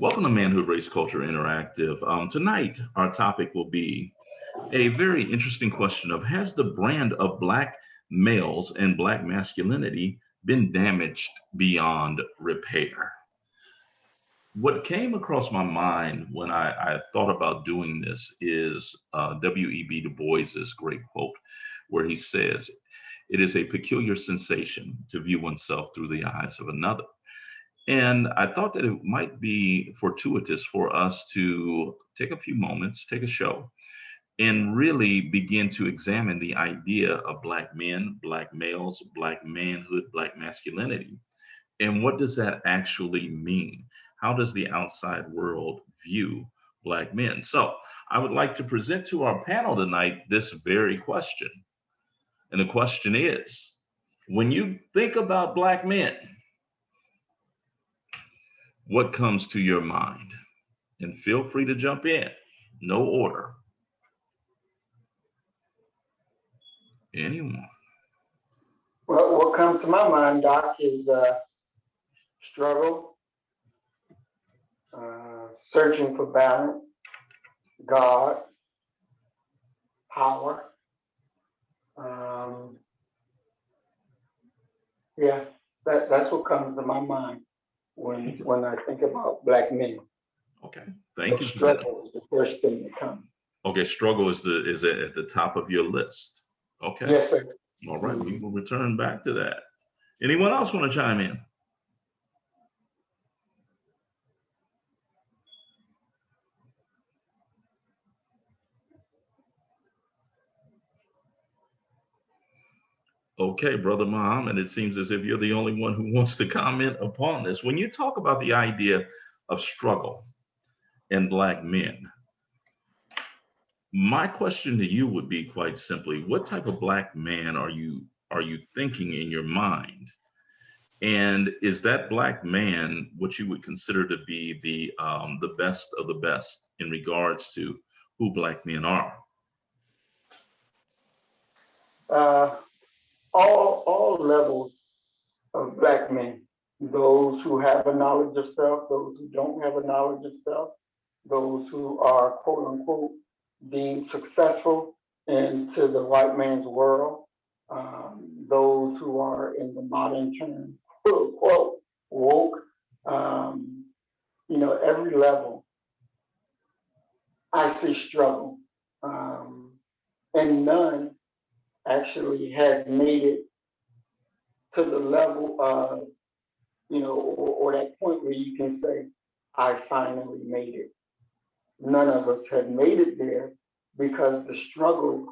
Welcome to Manhood Race Culture Interactive. Tonight, our topic will be a very interesting question of has the brand of Black males and Black masculinity been damaged beyond repair? What came across my mind when I thought about doing this is W.E.B. Du Bois's great quote, where he says, "It is a peculiar sensation to view oneself through the eyes of another." And I thought that it might be fortuitous for us to take a few moments, take a show, and really begin to examine the idea of Black men, Black males, Black manhood, Black masculinity. And what does that actually mean? How does the outside world view Black men? So I would like to present to our panel tonight this very question. And the question is, when you think about Black men, what comes to your mind? And feel free to jump in. No order. Anyone? Well, what comes to my mind, Doc, is struggle, searching for balance, God, power. Um, yeah, that's what comes to my mind when I think about Black men. Okay, thank you for that. Struggle is the first thing that comes. Okay, struggle is at the top of your list. Okay, Yes, sir. all right, we will return back to that. Anyone else want to chime in? Okay, Brother Muhammad, it seems as if you're the only one who wants to comment upon this. When you talk about the idea of struggle in Black men, my question to you would be quite simply, what type of Black man are you thinking in your mind? And is that Black man what you would consider to be the best of the best in regards to who Black men are? Uh, all levels of Black men, those who have a knowledge of self, those who don't have a knowledge of self, those who are quote unquote deemed successful into the white man's world, those who are in the modern term quote unquote woke, um, every level I see struggle, and none actually has made it to the level of, or that point where you can say, I finally made it. None of us have made it there because the struggle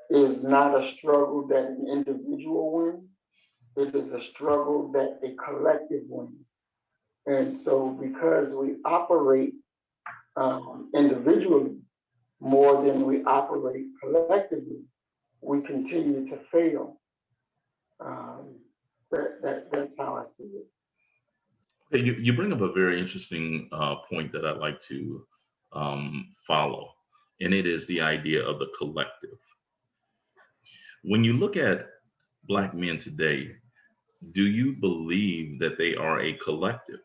is not a struggle that an individual wins. It is a struggle that a collective wins. And so because we operate individually more than we operate collectively, we continue to fail. Um, that's how I see it. Okay, you bring up a very interesting point that I'd like to follow, and it is the idea of the collective. When you look at Black men today, do you believe that they are a collective?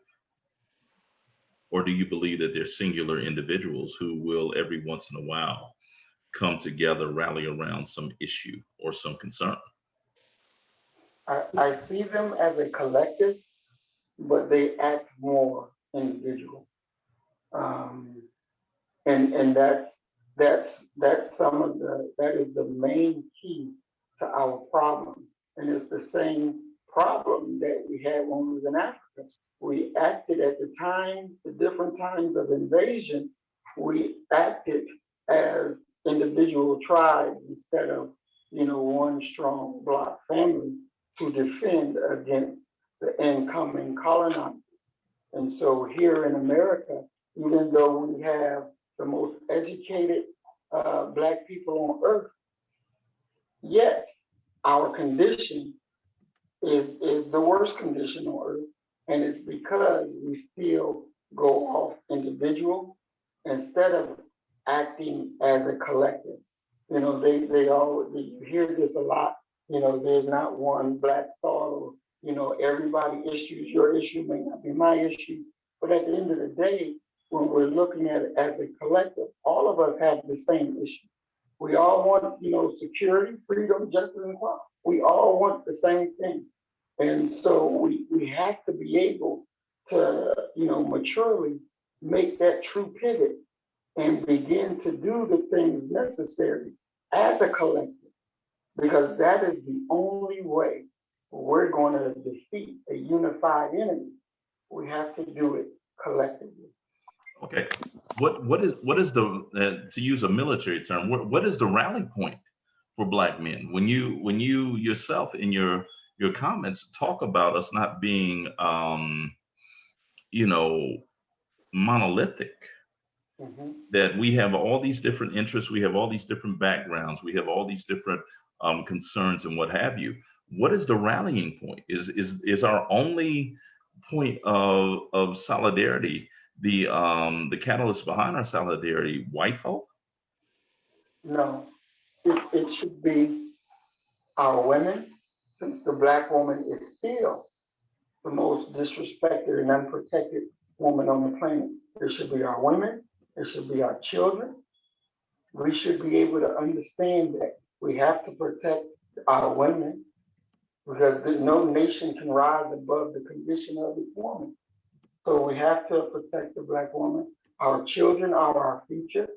Or do you believe that they're singular individuals who will every once in a while come together, rally around some issue or some concern? I see them as a collective, but they act more individual. Um, and that's some of that is the main key to our problem. And it's the same problem that we had when we was in Africa. We acted at the different times of invasion, we acted as individual tribes instead of, one strong block family to defend against the incoming colonizers. And so here in America, even though we have the most educated Black people on earth, yet our condition is the worst condition on earth. And it's because we still go off individual instead of acting as a collective. You hear this a lot, there's not one Black thought or, everybody issues, your issue may not be my issue. But at the end of the day, when we're looking at it as a collective, all of us have the same issue. We all want, security, freedom, justice, and equality. We all want the same thing. And so we have to be able to, maturely make that true pivot and begin to do the things necessary as a collective, because that is the only way we're going to defeat a unified enemy. We have to do it collectively. Okay. What is the to use a military term? What is the rally point for Black men when you yourself in your comments talk about us not being you know monolithic, Mhm. that we have all these different interests, we have all these different backgrounds, we have all these different concerns and what have you. What is the rallying point? Is our only point of solidarity the catalyst behind our solidarity white folk? No, it should be our women, since the Black woman is still the most disrespected and unprotected woman on the planet. It should be our women, it should be our children. We should be able to understand that we have to protect our women, because no nation can rise above the condition of its woman. So we have to protect the Black woman. Our children are our future.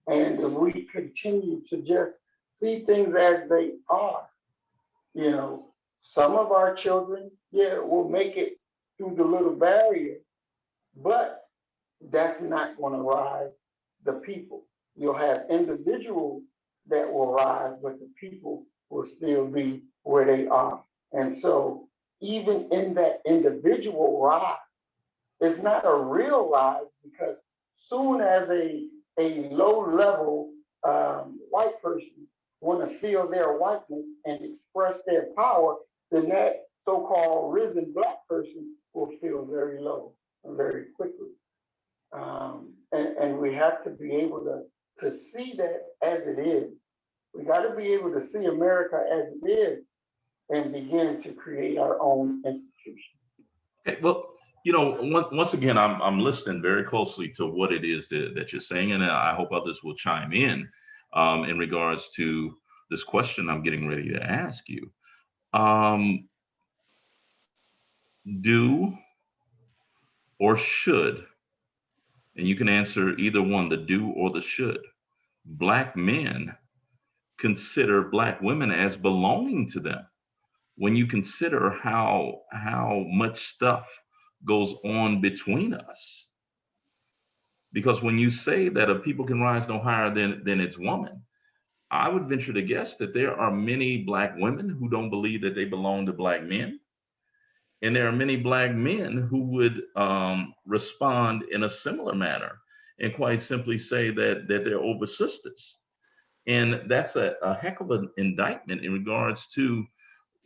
And if we continue to just see things as they are, you know, some of our children, yeah, will make it through the little barrier, but that's not going to rise the people. You'll have individuals that will rise, but the people will still be where they are. And so, even in that individual rise, it's not a real rise, because soon as a low level white person want to feel their whiteness and express their power, then that so-called risen Black person will feel very low very quickly. And we have to be able to see that as it is. We got to be able to see America as it is and begin to create our own institution. Okay, well, once again, I'm listening very closely to what it is that you're saying, and I hope others will chime in regards to this question I'm getting ready to ask you. Um, do or should, and you can answer either one, the do or the should, Black men consider Black women as belonging to them? When you consider how much stuff goes on between us, because when you say that a people can rise no higher than its woman, I would venture to guess that there are many Black women who don't believe that they belong to Black men, and there are many Black men who would respond in a similar manner and quite simply say that they're over sisters. And that's a heck of an indictment in regards to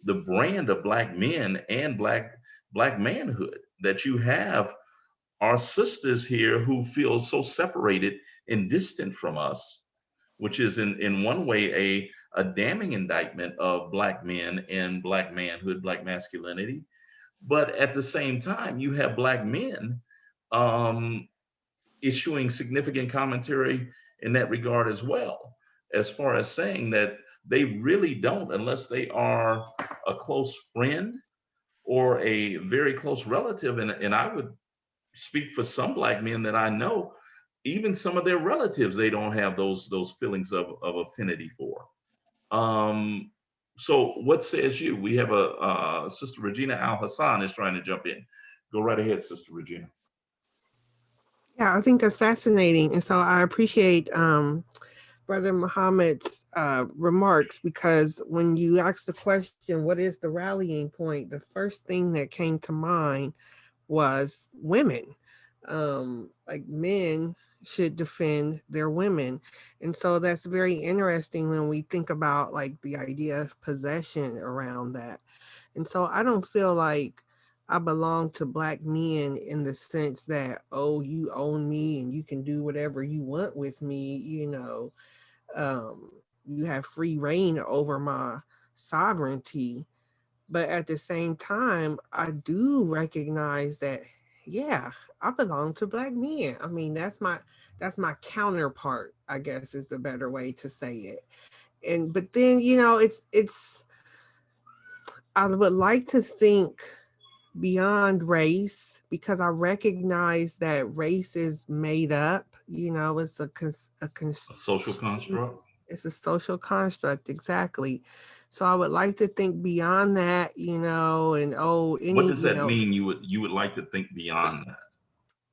the brand of Black men and Black manhood, that you have our sisters here who feel so separated and distant from us, which is in one way a damning indictment of Black men and Black manhood, Black masculinity. But at the same time, you have Black men um, issuing significant commentary in that regard as well, as far as saying that they really don't, unless they are a close friend or a very close relative. And I would speak for some Black men that I know, even some of their relatives, they don't have those feelings of affinity for. Um, so what says you? We have a Sister Regina Al Hassan is trying to jump in. Go right ahead, Sister Regina. Yeah, I think that's fascinating. And so I appreciate Brother Muhammad's remarks, because when you ask the question, what is the rallying point? The first thing that came to mind was women. Like men should defend their women. And so that's very interesting when we think about like the idea of possession around that. And so I don't feel like I belong to Black men in the sense that, oh, you own me and you can do whatever you want with me, you have free reign over my sovereignty. But at the same time, I do recognize that, yeah, I belong to black men. I mean, that's my counterpart, I guess is the better way to say it. And but then, it's I would like to think beyond race because I recognize that race is made up. It's A social construct. it's a social construct, exactly. So I would like to think beyond that, and What does that mean? You would like to think beyond that?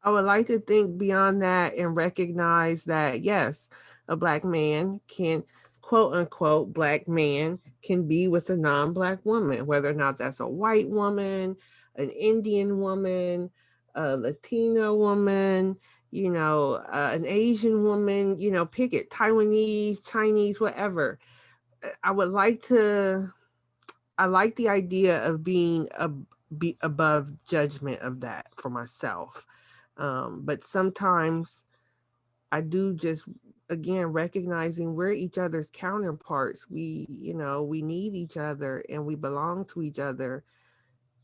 I would like to think beyond that and recognize that yes, a black man can, quote unquote, black man can be with a non-black woman, whether or not that's a white woman, an Indian woman, a Latina woman, an Asian woman, pick it, Taiwanese, Chinese, whatever. I would like to. I like the idea of being be above judgment of that for myself. But sometimes I do just, again, recognizing we're each other's counterparts. We need each other and we belong to each other.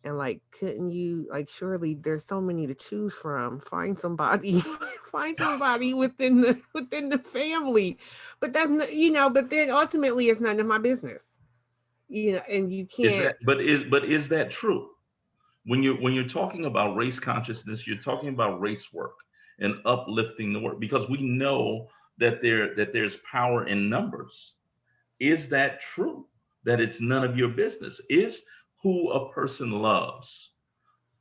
And like, couldn't you, like, surely there's so many to choose from. Find somebody, find somebody within the family. But that's not, but then ultimately it's none of my business. And you Is can't. that but is that true? When you're talking about race consciousness, you're talking about race work and uplifting the work because we know that there's power in numbers. Is that true? That it's none of your business? Is who a person loves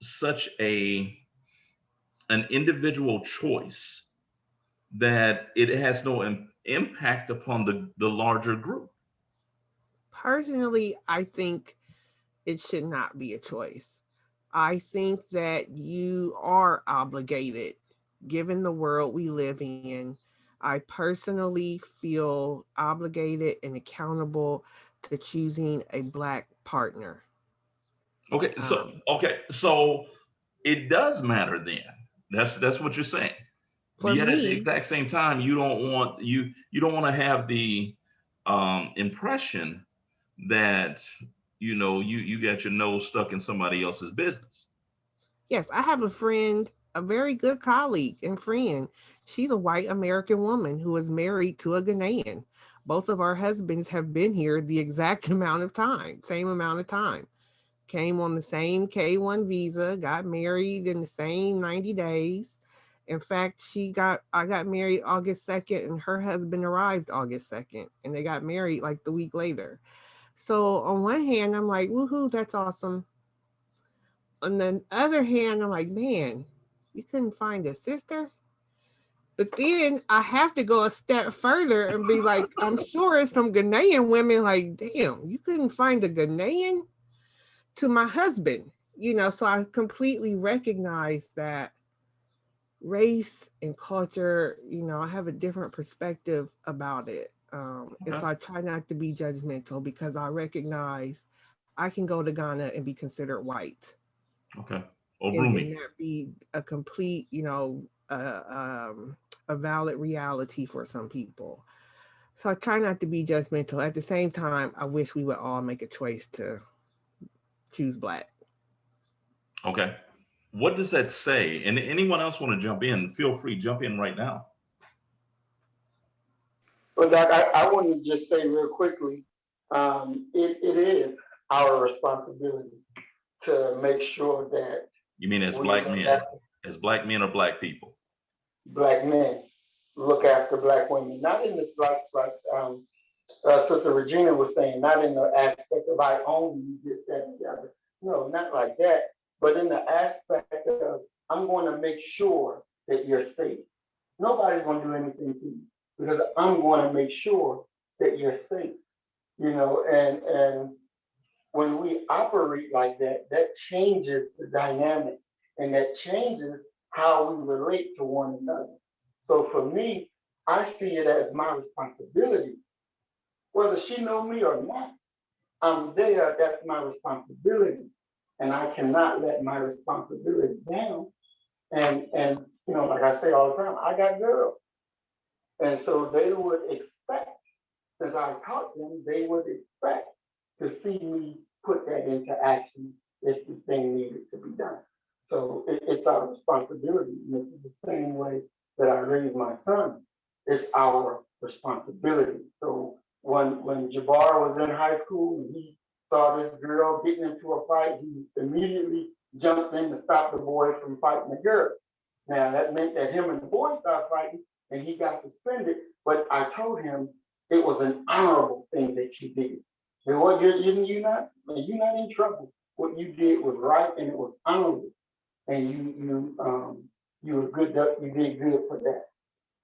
such an individual choice that it has no impact upon the larger group? Personally, I think it should not be a choice. I think that you are obligated, given the world we live in. I personally feel obligated and accountable to choosing a black partner. Okay, so Um, okay, so it does matter then. That's what you're saying. for Yet at the me, exact same time, you don't want to have the impression that you got your nose stuck in somebody else's business. yes, I have a friend, a very good colleague and friend. She's a white American woman who is married to a Ghanaian. Both of our husbands have been here the exact amount of time, same amount of time. Came on the same K1 visa, got married in the same 90 days. In fact, I got married August 2nd and her husband arrived August 2nd and they got married like the week later. So on one hand, I'm like, woohoo, that's awesome. On the other hand, I'm like, man, you couldn't find a sister? But then I have to go a step further and be like, I'm sure it's some Ghanaian women like, damn, you couldn't find a Ghanaian to my husband, so I completely recognize that race and culture, I have a different perspective about it. And Okay. so I try not to be judgmental because I recognize I can go to Ghana and be considered white Okay. Or and Bruni. that be a complete, a valid reality for some people. So I try not to be judgmental. At the same time, I wish we would all make a choice to choose black. Okay. What does that say? And anyone else want to jump in? Feel free, jump in right now. But Doc, I want to just say real quickly, it is our responsibility to make sure that You mean as we black look men? after As black men or black people? black men, look after black women, not in this Sister Regina was saying, not in the aspect of I own you, this, that, and the other. No, not like that, but in the aspect of I'm going to make sure that you're safe. Nobody's going to do anything to you because I'm going to make sure that you're safe. And when we operate like that, that changes the dynamic and that changes how we relate to one another. So for me, I see it as my responsibility, whether she know me or not. I'm there. That's my responsibility, and I cannot let my responsibility down. And like I say all the time, I got girls, and so they would expect, since I taught them, they would expect to see me put that into action if the thing needed to be done. So it's our responsibility. And it's the same way that I raised my son. It's our responsibility. So when Jabbar was in high school and he saw this girl getting into a fight, he immediately jumped in to stop the boy from fighting the girl. Now that meant that him and the boy started fighting and he got suspended. But I told him it was an honorable thing that you did. And what you're not in trouble. What you did was right and it was honorable. And you were good, you did good for that.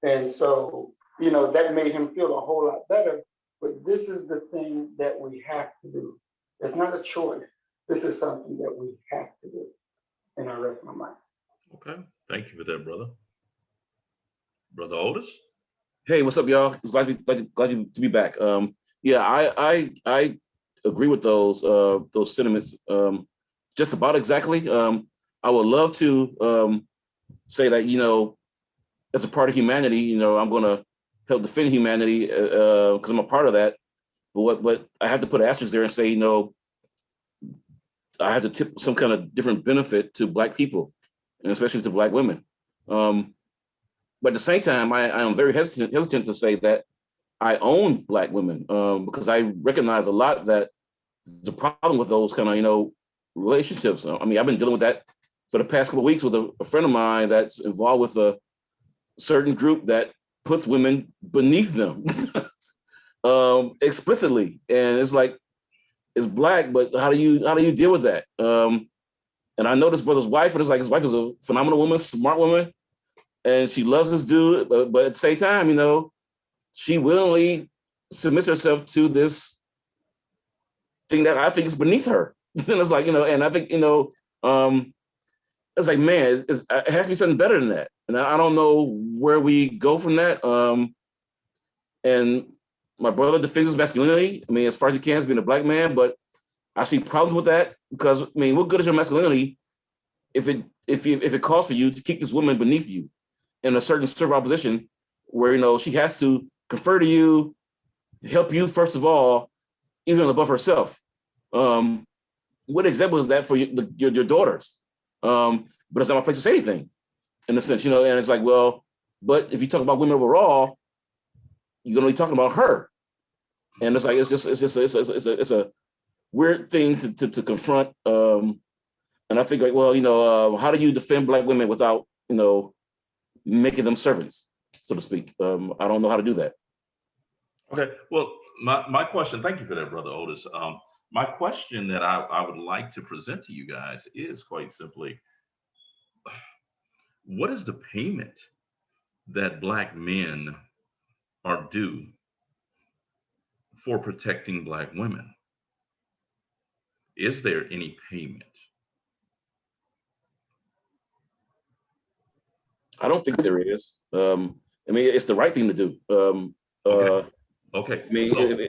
And so, that made him feel a whole lot better. But this is the thing that we have to do. It's not a choice. This is something that we have to do. And I rest my mind. Okay. Thank you for that, brother. Brother Otis? Hey, what's up, y'all? It's glad to be back. Yeah, I agree with those sentiments just about exactly. I would love to say that, as a part of humanity, I'm going to help defend humanity because I'm a part of that. But I have to put an asterisk there and say, I have to tip some kind of different benefit to Black people, and especially to Black women. But at the same time, I am very hesitant to say that I own Black women because I recognize a lot that there's a problem with those kind of, relationships. I mean, I've been dealing with that for the past couple of weeks with a friend of mine that's involved with a certain group that puts women beneath them explicitly. And it's like, it's Black, but how do you deal with that? And I know this brother's wife, and it's like his wife is a phenomenal woman, smart woman, and she loves this dude, but at the same time, she willingly submits herself to this thing that I think is beneath her. And it's like, and I think, it's like, man, it has to be something better than that. And I don't know where we go from that. And my brother defends his masculinity. I mean, as far as he can, as being a Black man, but I see problems with that because, I mean, what good is your masculinity if it calls for you to keep this woman beneath you in a certain servile position where, she has to confer to you, help you first of all, even above herself. What example is that for your daughters? But it's not my place to say anything in a sense, and it's like, well, but if you talk about women overall, you're gonna be talking about her. And it's like, it's a weird thing to confront. And I think like, well, how do you defend Black women without, making them servants, so to speak? I don't know how to do that. Okay. Well, my question, thank you for that, Brother Otis. My question that I would like to present to you guys is quite simply, what is the payment that Black men are due for protecting Black women? Is there any payment? I don't think there is. I mean, it's the right thing to do. Okay. Okay. I mean,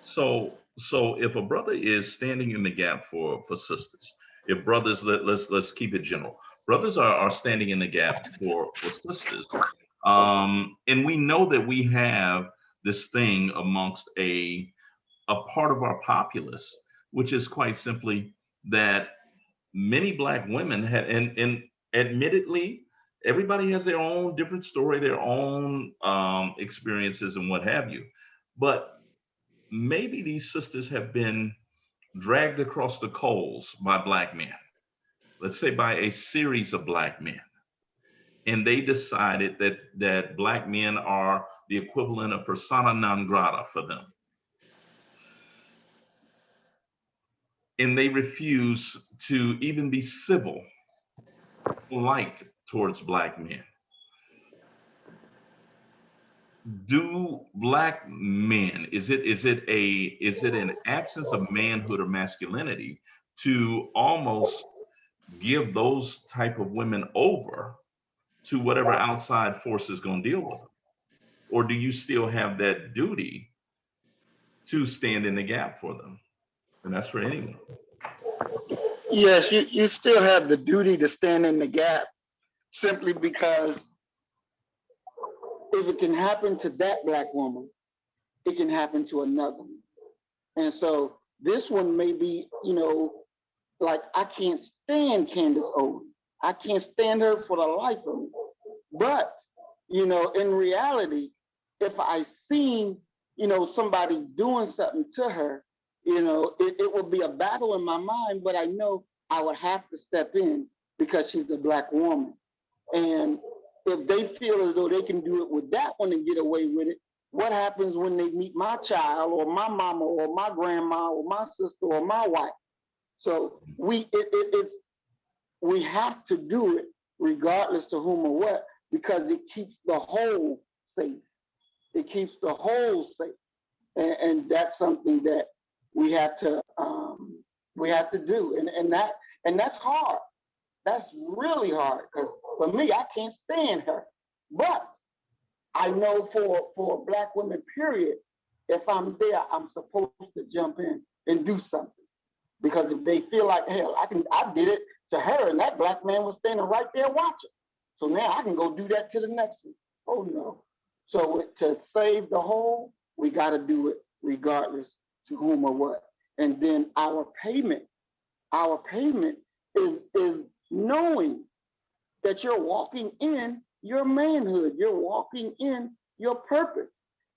So if a brother is standing in the gap for sisters, if brothers, let's keep it general. Brothers are standing in the gap for sisters. And we know that we have this thing amongst a part of our populace, which is quite simply that many Black women have, and admittedly, everybody has their own different story, their own experiences and what have you. But maybe these sisters have been dragged across the coals by Black men, let's say by a series of Black men. And they decided that Black men are the equivalent of persona non grata for them. And they refuse to even be civil, polite towards Black men. Do Black men, is it an absence of manhood or masculinity to almost give those type of women over to whatever outside force is going to deal with them? Or do you still have that duty to stand in the gap for them? And that's for anyone. Yes, you still have the duty to stand in the gap simply because if it can happen to that Black woman, it can happen to another one. And so this one may be, like I can't stand Candace Owens. I can't stand her for the life of me. But, in reality, if I seen, somebody doing something to her, it would be a battle in my mind, but I know I would have to step in because she's a Black woman. And if they feel as though they can do it with that one and get away with it, what happens when they meet my child or my mama or my grandma or my sister or my wife? So we have to do it regardless to whom or what, because it keeps the whole safe. It keeps the whole safe, and that's something that we have to do, and that's hard. That's really hard because for me, I can't stand her. But I know for Black women, period, if I'm there, I'm supposed to jump in and do something. Because if they feel like, hell, I did it to her and that Black man was standing right there watching. So now I can go do that to the next one. Oh no. So to save the whole, we got to do it regardless to whom or what. And then our payment is knowing that you're walking in your manhood, you're walking in your purpose.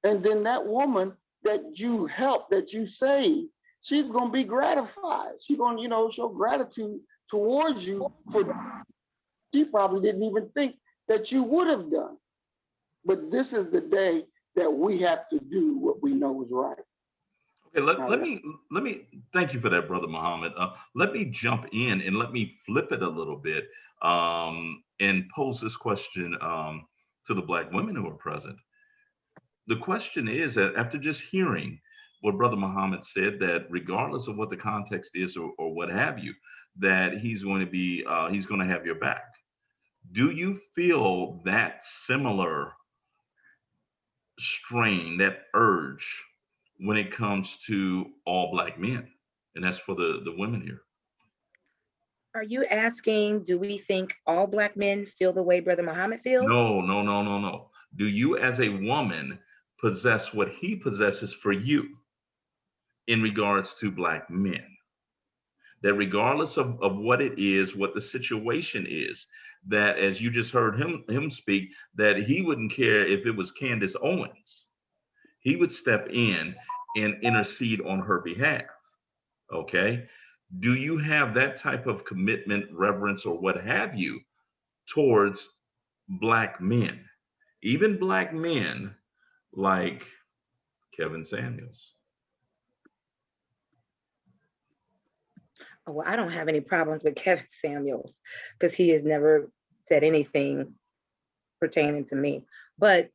And then that woman that you help, that you save, she's going to be gratified. She's going to, show gratitude towards you for she probably didn't even think that you would have done. But this is the day that we have to do what we know is right. Okay, let me thank you for that, Brother Muhammad. Let me jump in and let me flip it a little bit and pose this question to the Black women who are present. The question is that after just hearing what Brother Muhammad said, that regardless of what the context is or what have you, that he's going to have your back. Do you feel that similar strain, that urge, when it comes to all Black men? And that's for the women here. Are you asking, do we think all Black men feel the way Brother Muhammad feels? No. Do you as a woman possess what he possesses for you in regards to Black men? That regardless of what it is, what the situation is, that as you just heard him speak, that he wouldn't care if it was Candace Owens. He would step in and intercede on her behalf. Okay. Do you have that type of commitment, reverence, or what have you towards Black men, even Black men like Kevin Samuels? Well, I don't have any problems with Kevin Samuels because he has never said anything pertaining to me. But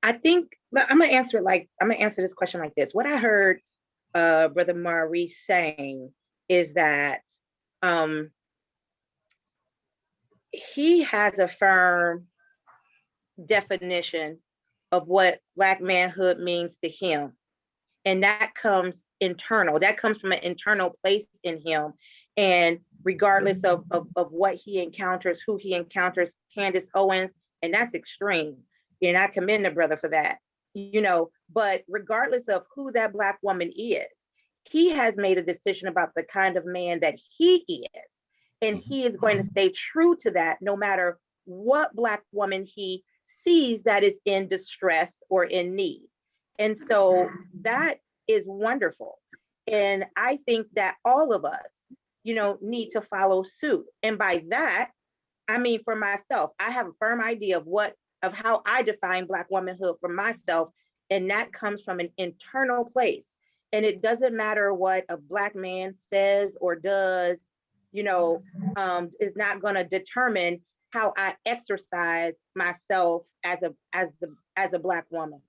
I think I'm gonna answer this question like this. What I heard Brother MRCi saying is that he has a firm definition of what Black manhood means to him. And that comes internal. That comes from an internal place in him. And regardless of what he encounters, who he encounters, Candace Owens, and that's extreme. And I commend the brother for that. But regardless of who that Black woman is, he has made a decision about the kind of man that he is. And he is going to stay true to that no matter what Black woman he sees that is in distress or in need. And so that is wonderful. And I think that all of us, need to follow suit. And by that, I mean, for myself, I have a firm idea of how I define Black womanhood for myself. And that comes from an internal place. And it doesn't matter what a Black man says or does, is not going to determine how I exercise myself as a Black woman.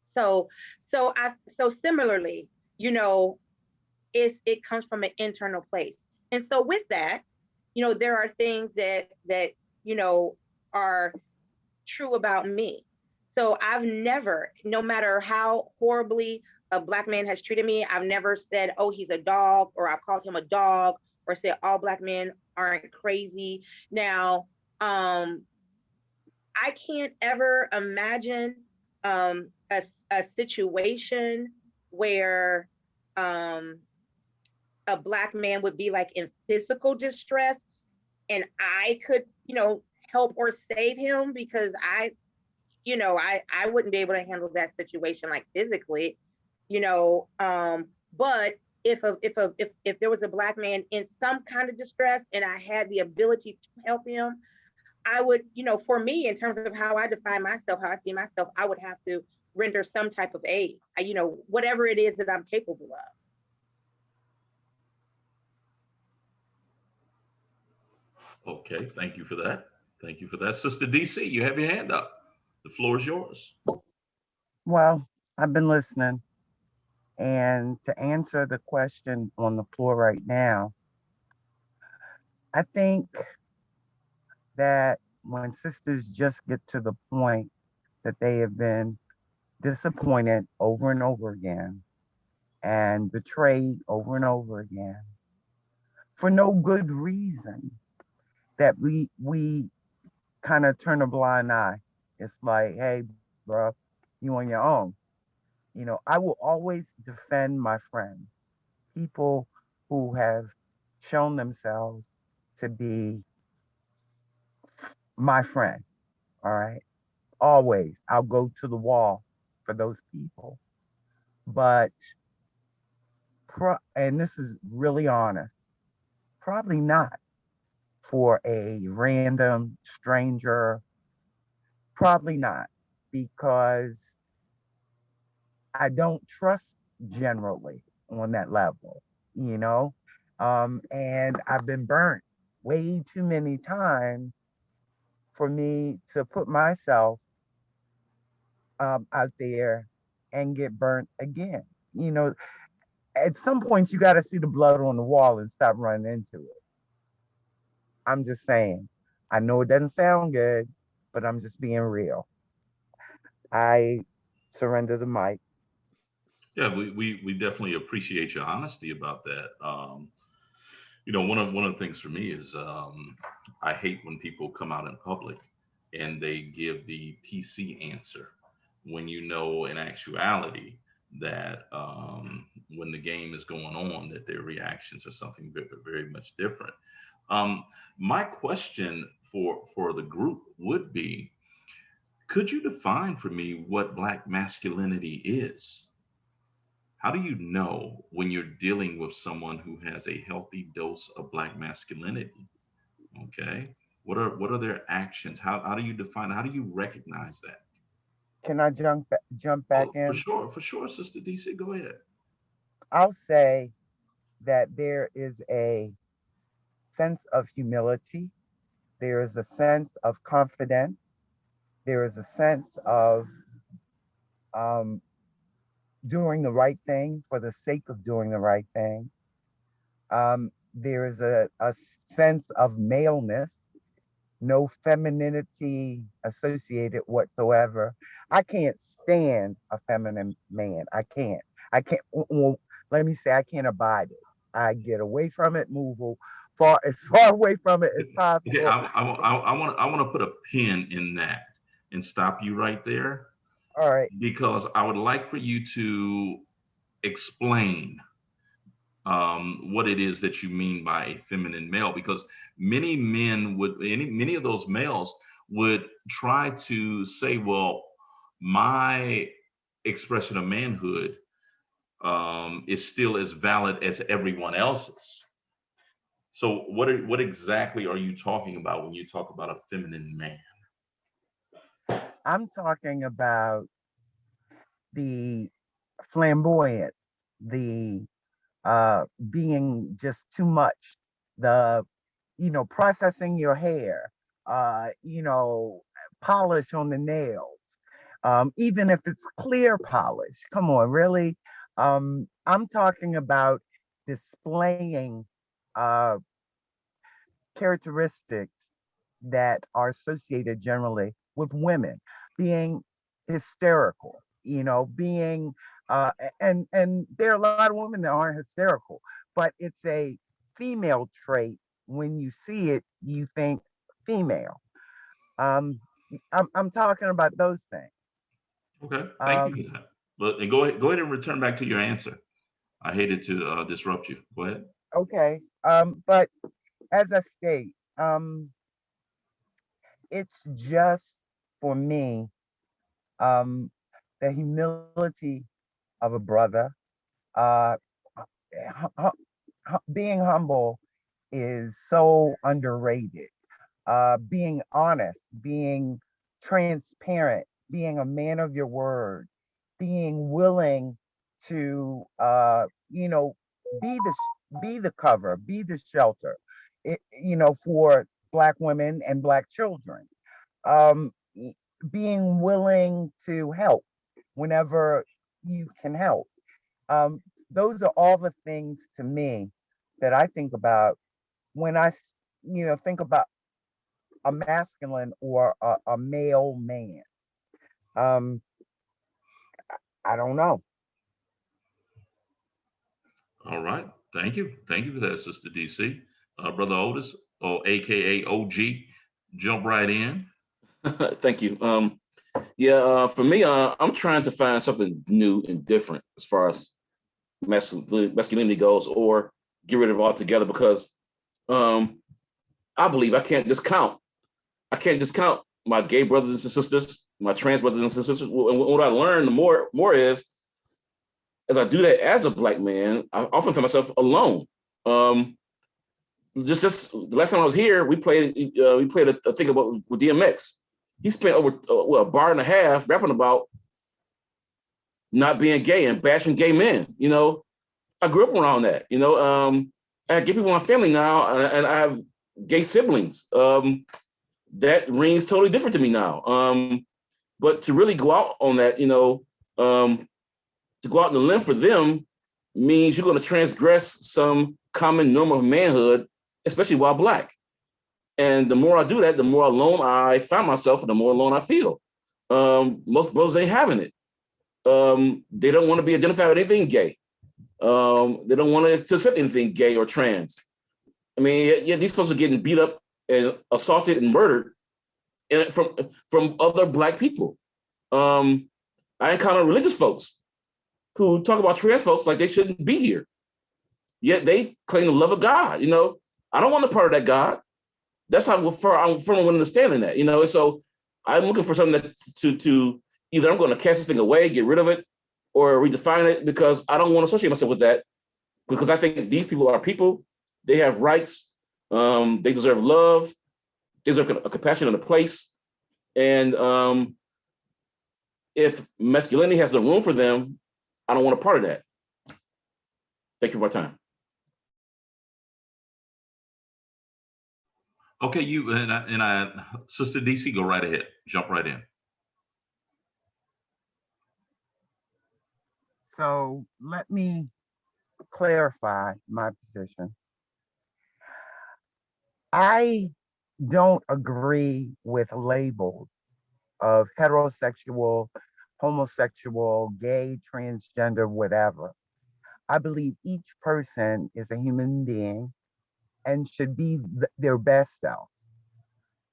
So similarly, it comes from an internal place. And so with that, there are things that are true about me. So I've never, no matter how horribly a Black man has treated me, I've never said, oh, he's a dog, or I called him a dog, or said all Black men aren't crazy. Now, I can't ever imagine a situation where a Black man would be like in physical distress and I could, help or save him because I wouldn't be able to handle that situation like physically, but if there was a Black man in some kind of distress and I had the ability to help him, I would, for me, in terms of how I define myself, how I see myself, I would have to render some type of aid, whatever it is that I'm capable of. Okay, thank you for that. Thank you for that. Sister DC, you have your hand up. The floor is yours. Well, I've been listening. And to answer the question on the floor right now, I think that when sisters just get to the point that they have been disappointed over and over again and betrayed over and over again for no good reason, that we kind of turn a blind eye. It's like, hey, bro, you on your own. I will always defend my friends, people who have shown themselves to be my friend. All right. Always. I'll go to the wall for those people. But, and this is really honest, probably not for a random stranger. Probably not, because I don't trust generally on that level, you know? And I've been burnt way too many times for me to put myself out there and get burnt again. At some points, you got to see the blood on the wall and stop running into it. I'm just saying. I know it doesn't sound good, but I'm just being real. I surrender the mic. Yeah, we definitely appreciate your honesty about that. One of the things for me is I hate when people come out in public and they give the PC answer when in actuality that when the game is going on, that their reactions are something very, very much different. My question for the group would be, could you define for me what Black masculinity is? How do you know when you're dealing with someone who has a healthy dose of Black masculinity? Okay. What are their actions? How do you define, how do you recognize that? Can I jump back Oh, in? for sure, Sister DC, go ahead. I'll say that there is a sense of humility. There is a sense of confidence. There is a sense of um, doing the right thing for the sake of doing the right thing. There is a sense of maleness, no femininity associated whatsoever. I can't stand a feminine man. I can't. I can't. Well, let me say, I can't abide it. I get away from it, move far as far away from it as Okay, possible. I want to put a pin in that and stop you right there, All right. because I would like for you to explain what it is that you mean by a feminine male, because many of those males would try to say, well, my expression of manhood is still as valid as everyone else's. So what exactly are you talking about when you talk about a feminine man? I'm talking about the flamboyance, the being just too much, the processing your hair, polish on the nails, even if it's clear polish. Come on, really? I'm talking about displaying uh, characteristics that are associated generally with women, being hysterical, being and there are a lot of women that aren't hysterical, but it's a female trait. When you see it, you think female. Um, I'm talking about those things. Okay, thank you Um, for that. But and go ahead and return back to your answer. I hated to disrupt you. Go ahead. Okay. But as I state, it's just for me, um, the humility of a brother. Uh, being humble is so underrated. Being honest, being transparent, being a man of your word, being willing to, be be the cover, be the shelter, for Black women and Black children. Um, being willing to help whenever you can help. Um, those are all the things to me that I think about when think about a masculine or a male man. Um, I don't know. All right. Thank you. Thank you for that, Sister DC. Brother Otis, or AKA OG, jump right in. Thank you. Yeah, for me, I'm trying to find something new and different as far as masculinity goes, or get rid of it altogether, because um, I believe I can't discount. I can't discount my gay brothers and sisters, my trans brothers and sisters. And what I learned more is, as I do that as a Black man, I often find myself alone. Um, just the last time I was here, we played a thing about with DMX. He spent over a bar and a half rapping about not being gay and bashing gay men. I grew up around that. I have gay people in my family now, and I have gay siblings. That rings totally different to me now. But to really go out on that, to go out on the limb for them means you're going to transgress some common norm of manhood, especially while Black. And the more I do that, the more alone I find myself, and the more alone I feel. Most brothers ain't having it. They don't want to be identified with anything gay. They don't want to accept anything gay or trans. I mean, yeah, these folks are getting beat up and assaulted and murdered from other Black people. I encounter religious folks who talk about trans folks like they shouldn't be here, yet they claim the love of God. I don't want to part of that God. That's how far I'm from willing to stand in that. And so I'm looking for something that to either I'm going to cast this thing away, get rid of it, or redefine it, because I don't want to associate myself with that, because I think these people are people. They have rights. They deserve love. They deserve a compassion and a place. And if masculinity has the room for them, I don't want a part of that. Thank you for my time. Okay, Sister DC, go right ahead. Jump right in. So let me clarify my position. I don't agree with labels of heterosexual, homosexual, gay, transgender, whatever. I believe each person is a human being and should be their best self.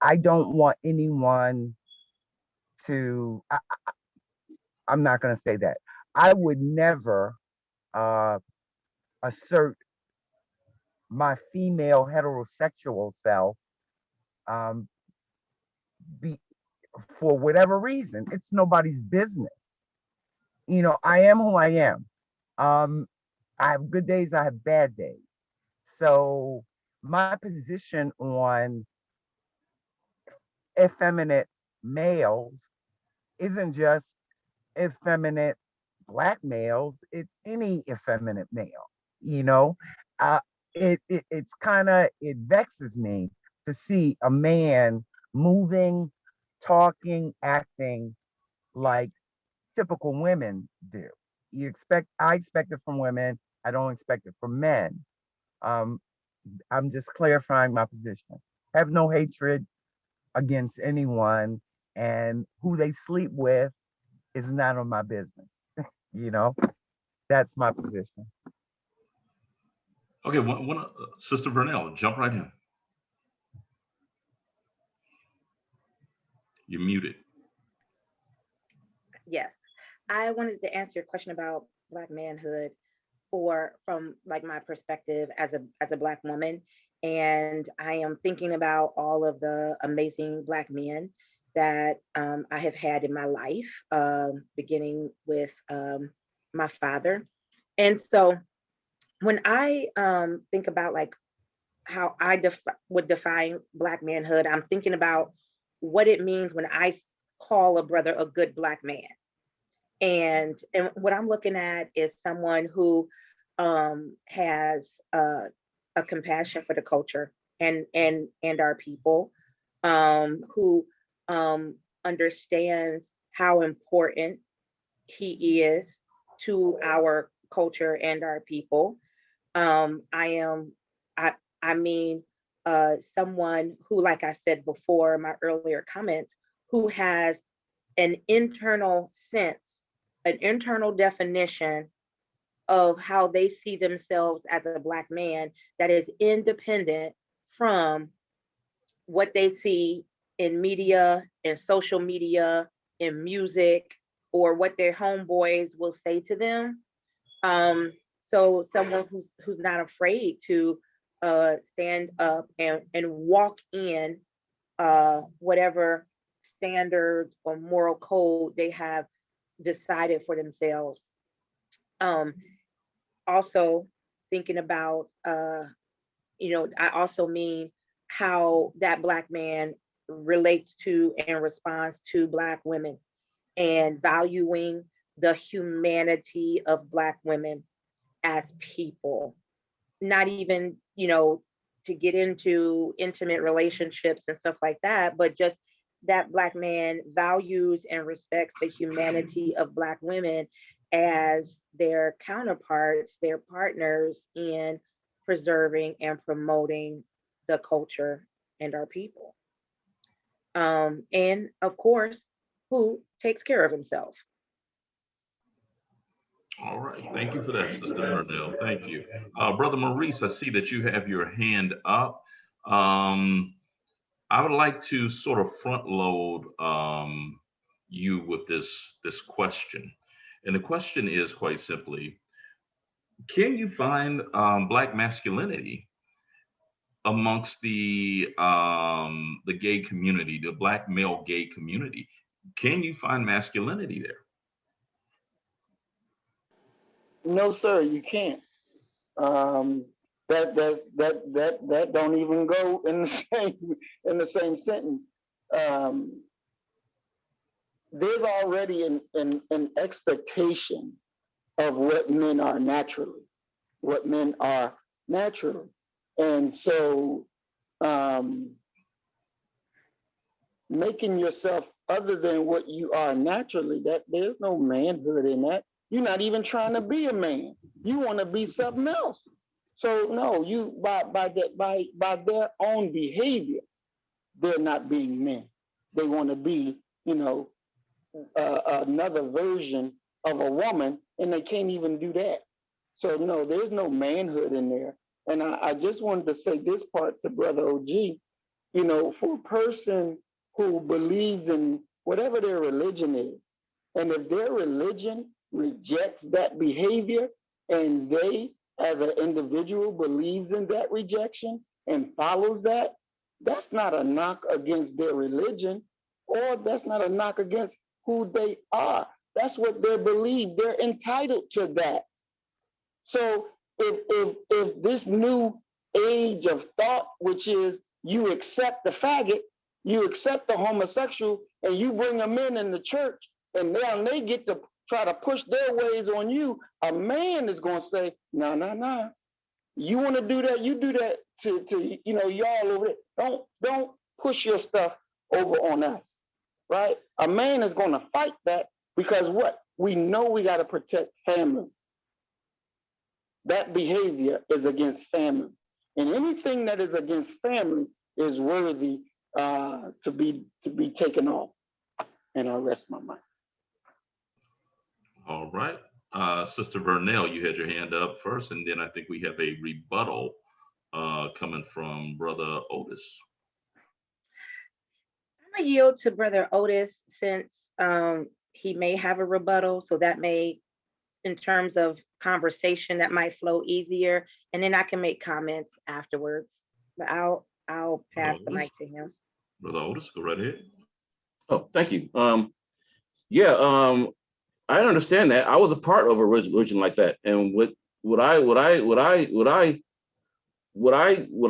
I don't want anyone to, I'm not going to say that. I would never uh, assert my female heterosexual self um, be, for whatever reason. It's nobody's business. I am who I am. Um, I have good days, I have bad days. So my position on effeminate males isn't just effeminate Black males, it's any effeminate male, you know. Uh, it's kind of, it vexes me to see a man moving, talking, acting like typical women do. I expect it from women. I don't expect it from men. Um, I'm just clarifying my position. Have no hatred against anyone, and who they sleep with is none of my business. You know, that's my position. Okay, Sister Vernell, jump right in. You're muted. Yes. I wanted to answer your question about Black manhood, from like my perspective as a Black woman. And I am thinking about all of the amazing Black men that I have had in my life, beginning with my father. And so when I think about like how I would define Black manhood, I'm thinking about what it means when I call a brother a good Black man. And what I'm looking at is someone who has a compassion for the culture and our people, who understands how important he is to our culture and our people. I am, I mean, someone who, like I said before in my earlier comments, who has an internal sense, an internal definition of how they see themselves as a Black man that is independent from what they see in media, in social media, in music, or what their homeboys will say to them. So someone who's not afraid to stand up and walk in whatever standards or moral code they have decided for themselves. Also thinking about, I also mean how that Black man relates to and responds to Black women, and valuing the humanity of Black women as people, not even, to get into intimate relationships and stuff like that, but just that Black man values and respects the humanity of Black women as their counterparts, their partners in preserving and promoting the culture and our people. And of course, who takes care of himself. All right. Thank you for that, Sister Vernell. Thank you. Brother Maurice, I see that you have your hand up. I would like to sort of front load you with this question. And the question is quite simply, can you find Black masculinity amongst the gay community, the Black male gay community? Can you find masculinity there? No, sir, you can't. Um, that don't even go in the same sentence. Um, there's already an expectation of what men are naturally, and so um, making yourself other than what you are naturally, that there's no manhood in that. You're not even trying to be a man. You want to be something else. So no, you by their own behavior, they're not being men. They want to be, another version of a woman, and they can't even do that. So no, there's no manhood in there. And I just wanted to say this part to Brother OG. For a person who believes in whatever their religion is, and if their religion rejects that behavior, and they, as an individual, believes in that rejection and follows that, that's not a knock against their religion, or that's not a knock against who they are. That's what they believe. They're entitled to that. So if this new age of thought, which is you accept the faggot, you accept the homosexual, and you bring them in the church, and now they get to try to push their ways on you, a man is going to say, no, no, no. You want to do that, you do that to y'all over there. Don't push your stuff over on us, right? A man is going to fight that because what? We know we got to protect family. That behavior is against family. And anything that is against family is worthy to be taken off. And I'll rest my mind. All right. Sister Vernell, you had your hand up first, and then I think we have a rebuttal coming from Brother Otis. I'm gonna yield to Brother Otis since he may have a rebuttal, so that may in terms of conversation that might flow easier, and then I can make comments afterwards. But I'll pass the mic to him. Brother Otis, go right ahead. Oh, thank you. I understand that. I was a part of a religion like that, and what I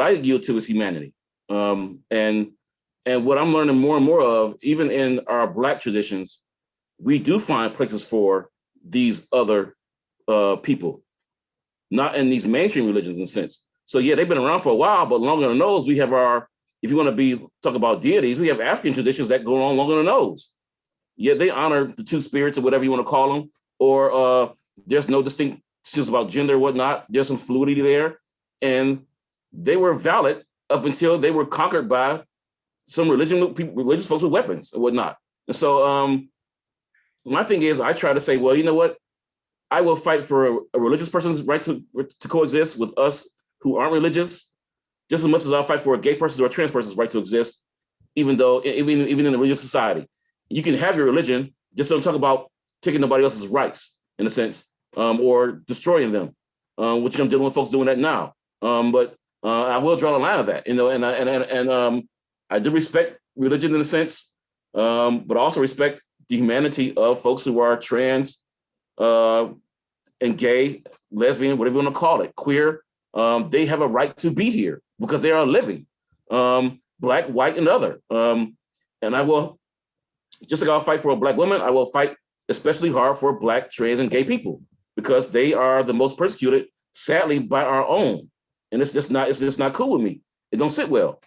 yield to is humanity. And what I'm learning more and more of, even in our Black traditions, we do find places for these other people, not in these mainstream religions in a sense. So yeah, they've been around for a while, but longer than those, we have our, if you want to talk about deities, we have African traditions that go on longer than those. Yeah, they honor the two spirits or whatever you want to call them, or there's no distinctions about gender or whatnot. There's some fluidity there. And they were valid up until they were conquered by some religious folks with weapons and whatnot. And so my thing is, I try to say, well, you know what? I will fight for a religious person's right to coexist with us who aren't religious, just as much as I'll fight for a gay person's or a trans person's right to exist, even in a religious society. You can have your religion, just don't talk about taking nobody else's rights, in a sense, or destroying them, which I'm dealing with folks doing that now. But I will draw the line of that, and I do respect religion in a sense, but I also respect the humanity of folks who are trans and gay, lesbian, whatever you want to call it, queer. They have a right to be here because they are living, Black, white, and other. And I will, just like I'll fight for a Black woman, I will fight especially hard for Black, trans, and gay people because they are the most persecuted, sadly, by our own. And it's just not cool with me. It don't sit well.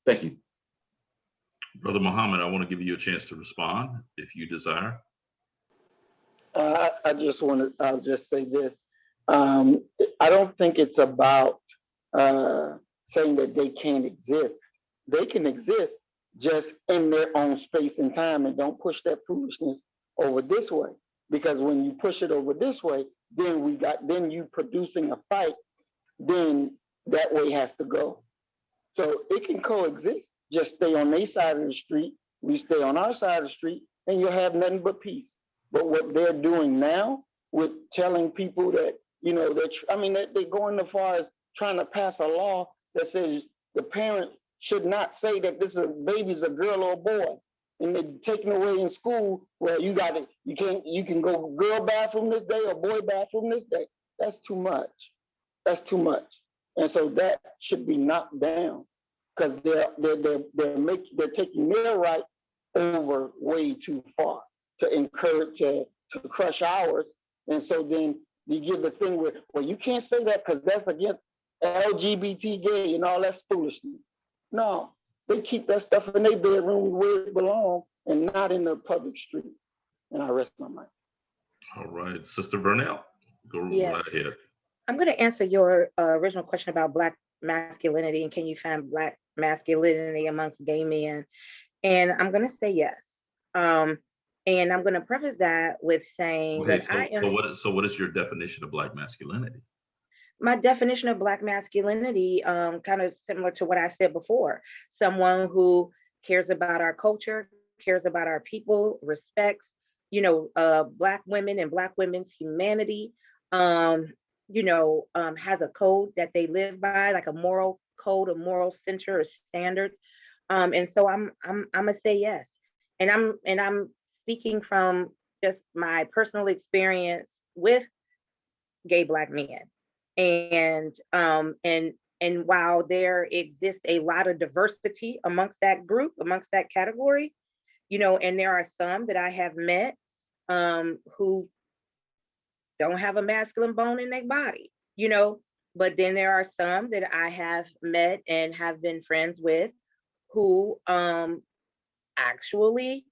Thank you. Brother Muhammad, I want to give you a chance to respond if you desire. I'll just say this. I don't think it's about saying that they can't exist. They can exist just in their own space and time, and don't push that foolishness over this way. Because when you push it over this way, then you producing a fight, then that way has to go. So it can coexist. Just stay on their side of the street, we stay on our side of the street, and you'll have nothing but peace. But what they're doing now with telling people that, they're going as far as trying to pass a law that says the parent should not say that baby's a girl or a boy, and they're taking away in school where you can go girl bathroom this day or boy bathroom this day. That's too much. That's too much. And so that should be knocked down because they're taking their right over way too far to encourage to crush ours. And so then you give the thing where, well, you can't say that because that's against LGBT gay and all that foolishness. No, they keep that stuff in their bedroom where it belongs and not in the public street. And I rest my mind. All right, Sister Vernell, go right ahead. I'm going to answer your original question about Black masculinity and can you find Black masculinity amongst gay men? And I'm going to say yes. And I'm going to preface that with saying so what is your definition of Black masculinity? My definition of Black masculinity, kind of similar to what I said before, someone who cares about our culture, cares about our people, respects, Black women and Black women's humanity, has a code that they live by, like a moral code, a moral center or standards. And so I'm gonna say yes. And I'm speaking from just my personal experience with gay Black men. And while there exists a lot of diversity amongst that group, amongst that category, and there are some that I have met who don't have a masculine bone in their body, but then there are some that I have met and have been friends with who actually,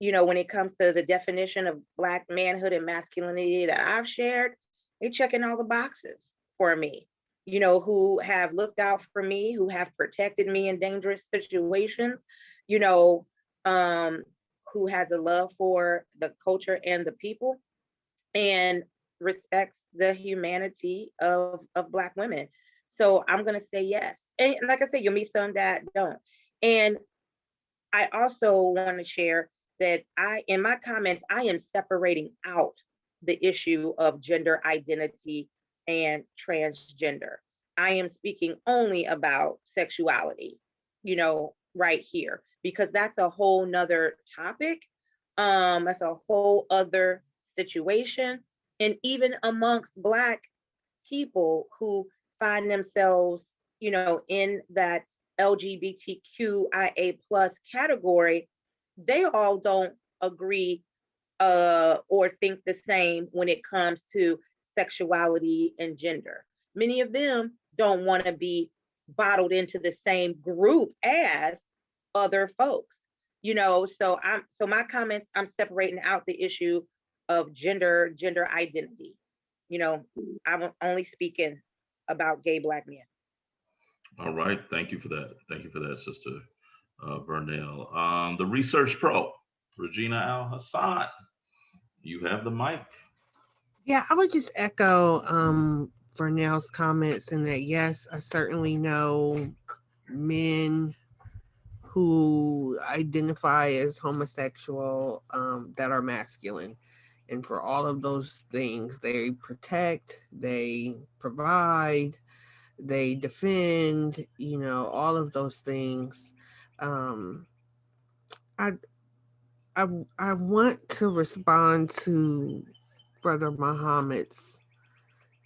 when it comes to the definition of Black manhood and masculinity that I've shared, they checking all the boxes for me, who have looked out for me, who have protected me in dangerous situations, who has a love for the culture and the people and respects the humanity of Black women. So I'm going to say yes. And like I said, you'll meet some that don't. And I also want to share that in my comments, I am separating out the issue of gender identity and transgender. I am speaking only about sexuality, right here, because that's a whole nother topic. That's a whole other situation. And even amongst Black people who find themselves, in that LGBTQIA plus category, they all don't agree or think the same when it comes to sexuality and gender. Many of them don't want to be bottled into the same group as other folks. So my comments, I'm separating out the issue of gender identity. I'm only speaking about gay Black men. All right. Thank you for that. Thank you for that, Sister Vernell. The Research Pro, Regina Al Hassan, you have the mic. Yeah, I would just echo Vernell's comments in that yes, I certainly know men who identify as homosexual that are masculine. And for all of those things, they protect, they provide, they defend, all of those things. Um, I, I want to respond to Brother Muhammad's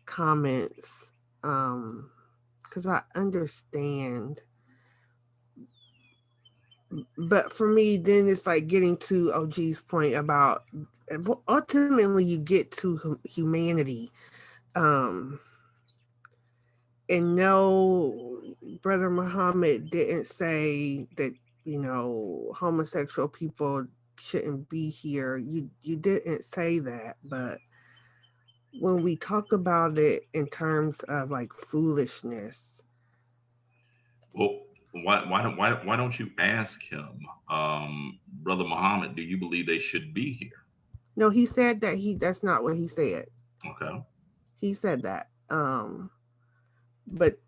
comments because I understand. But for me, then it's like getting to OG's point about ultimately you get to humanity. And no, Brother Muhammad didn't say that, homosexual people shouldn't be here. You didn't say that, but when we talk about it in terms of like foolishness. Well, why don't you ask him, Brother Muhammad, do you believe they should be here? No, he said that that's not what he said. Okay. He said that. But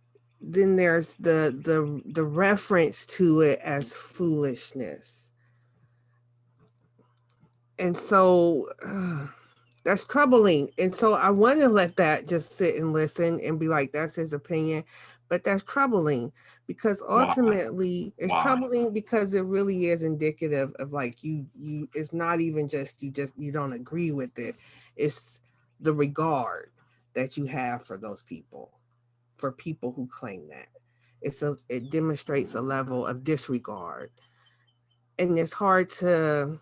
then there's the reference to it as foolishness. And so that's troubling. And so I want to let that just sit and listen and be like, that's his opinion. But that's troubling because ultimately it's troubling because it really is indicative of like you it's not even just you don't agree with it. It's the regard that you have for those people, for people who claim that. It demonstrates a level of disregard. And it's hard to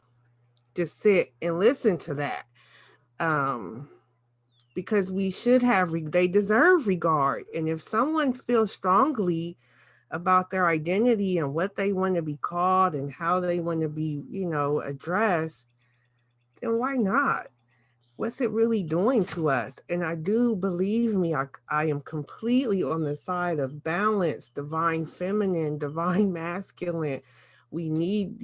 just sit and listen to that. Because we should have, they deserve regard. And if someone feels strongly about their identity and what they want to be called and how they want to be, addressed, then why not? What's it really doing to us? And I do, believe me, I am completely on the side of balance, divine feminine, divine masculine. We need,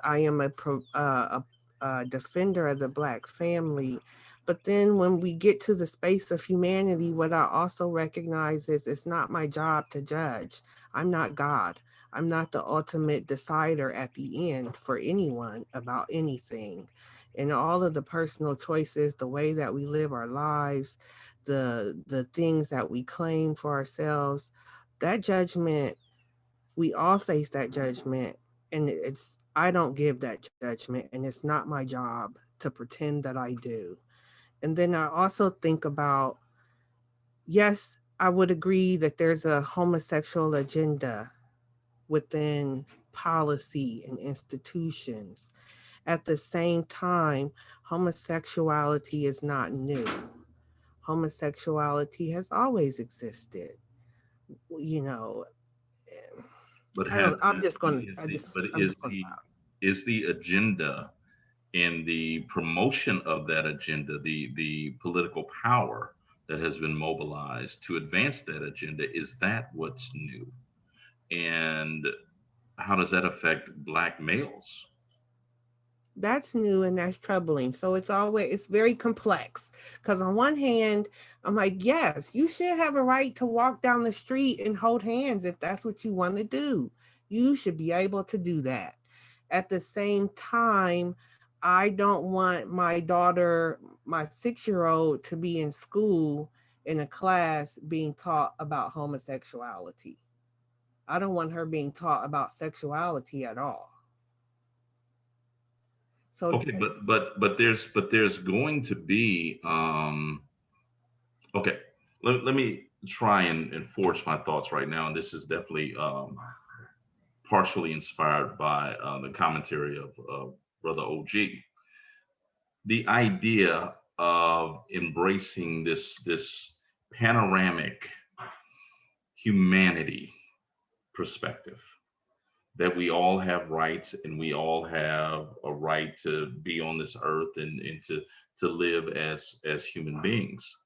I am a defender of the Black family. But then when we get to the space of humanity, what I also recognize is it's not my job to judge. I'm not God. I'm not the ultimate decider at the end for anyone about anything. And all of the personal choices, the way that we live our lives, the things that we claim for ourselves, that judgment, we all face that judgment. And I don't give that judgment, and it's not my job to pretend that I do. And then I also think about, yes, I would agree that there's a homosexual agenda within policy and institutions. At the same time, homosexuality is not new. Homosexuality has always existed. You know, But I'm just going to, I'm just going to stop. is the agenda and the promotion of that agenda, the political power that has been mobilized to advance that agenda, is that what's new? And how does that affect Black males? That's new and that's troubling. So it's very complex because on one hand, I'm like, yes, you should have a right to walk down the street and hold hands if that's what you want to do. You should be able to do that. At the same time, I don't want my daughter, my 6-year-old, to be in school in a class being taught about homosexuality. I don't want her being taught about sexuality at all. So Okay, but there's going to be okay. Let me try and force my thoughts right now, and this is definitely partially inspired by the commentary of Brother OG. The idea of embracing this panoramic humanity perspective, that we all have rights and we all have a right to be on this earth and to live as human beings.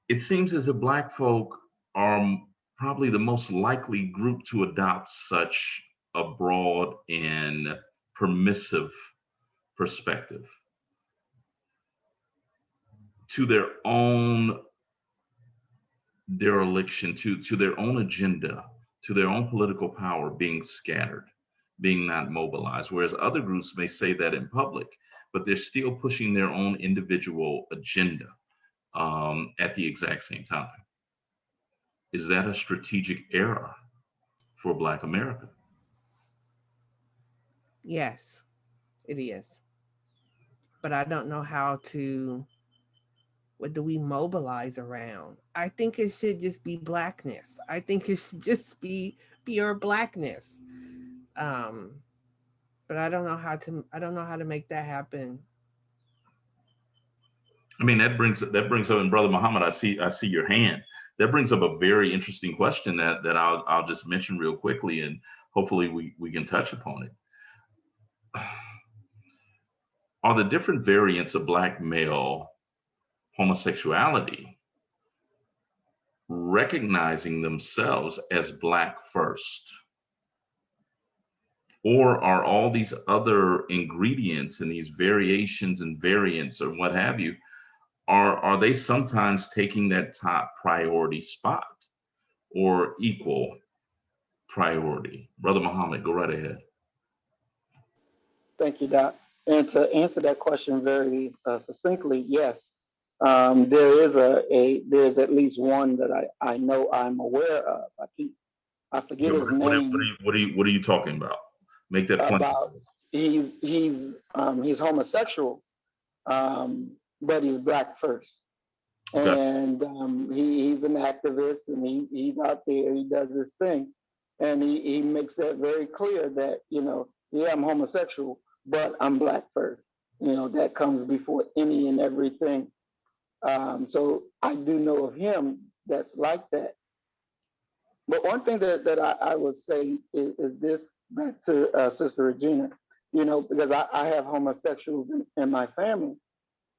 It seems as if Black folk are probably the most likely group to adopt such a broad and permissive perspective to their own dereliction, to their own agenda, to their own political power being scattered, being not mobilized. Whereas other groups may say that in public, but they're still pushing their own individual agenda at the exact same time. Is that a strategic error for Black America? yes, it is. But I don't know how to, what do we mobilize around? I think it should just be Blackness. I think it should just be pure Blackness. Um, but I don't know how to make that happen. I mean, that brings up, and Brother Muhammad, I see your hand. That brings up a very interesting question that I'll just mention real quickly, and hopefully we can touch upon it. Are the different variants of Black male homosexuality recognizing themselves as Black first? Or are all these other ingredients and these variations and variants or what have you, are they sometimes taking that top priority spot or equal priority? Brother Muhammad, go right ahead. Thank you, Doc. And to answer that question very succinctly, yes, there's at least one that I know I'm aware of. I forget his name. What are you talking about? Make that plain. About he's homosexual, but he's Black first. Okay. And he's an activist, and he's out there. He does this thing, and he makes that very clear that yeah, I'm homosexual, but I'm Black first. That comes before any and everything. So I do know of him that's like that. But one thing that I would say is this, back to Sister Regina, because I have homosexuals in my family.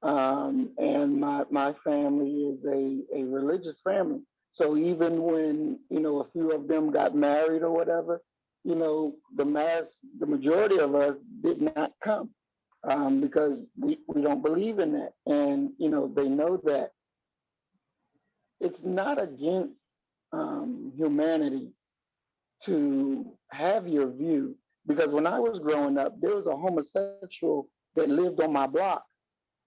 And my family is a religious family. So even when, a few of them got married or whatever, the majority of us did not come because we don't believe in that. And, they know that it's not against humanity to have your view. Because when I was growing up, there was a homosexual that lived on my block.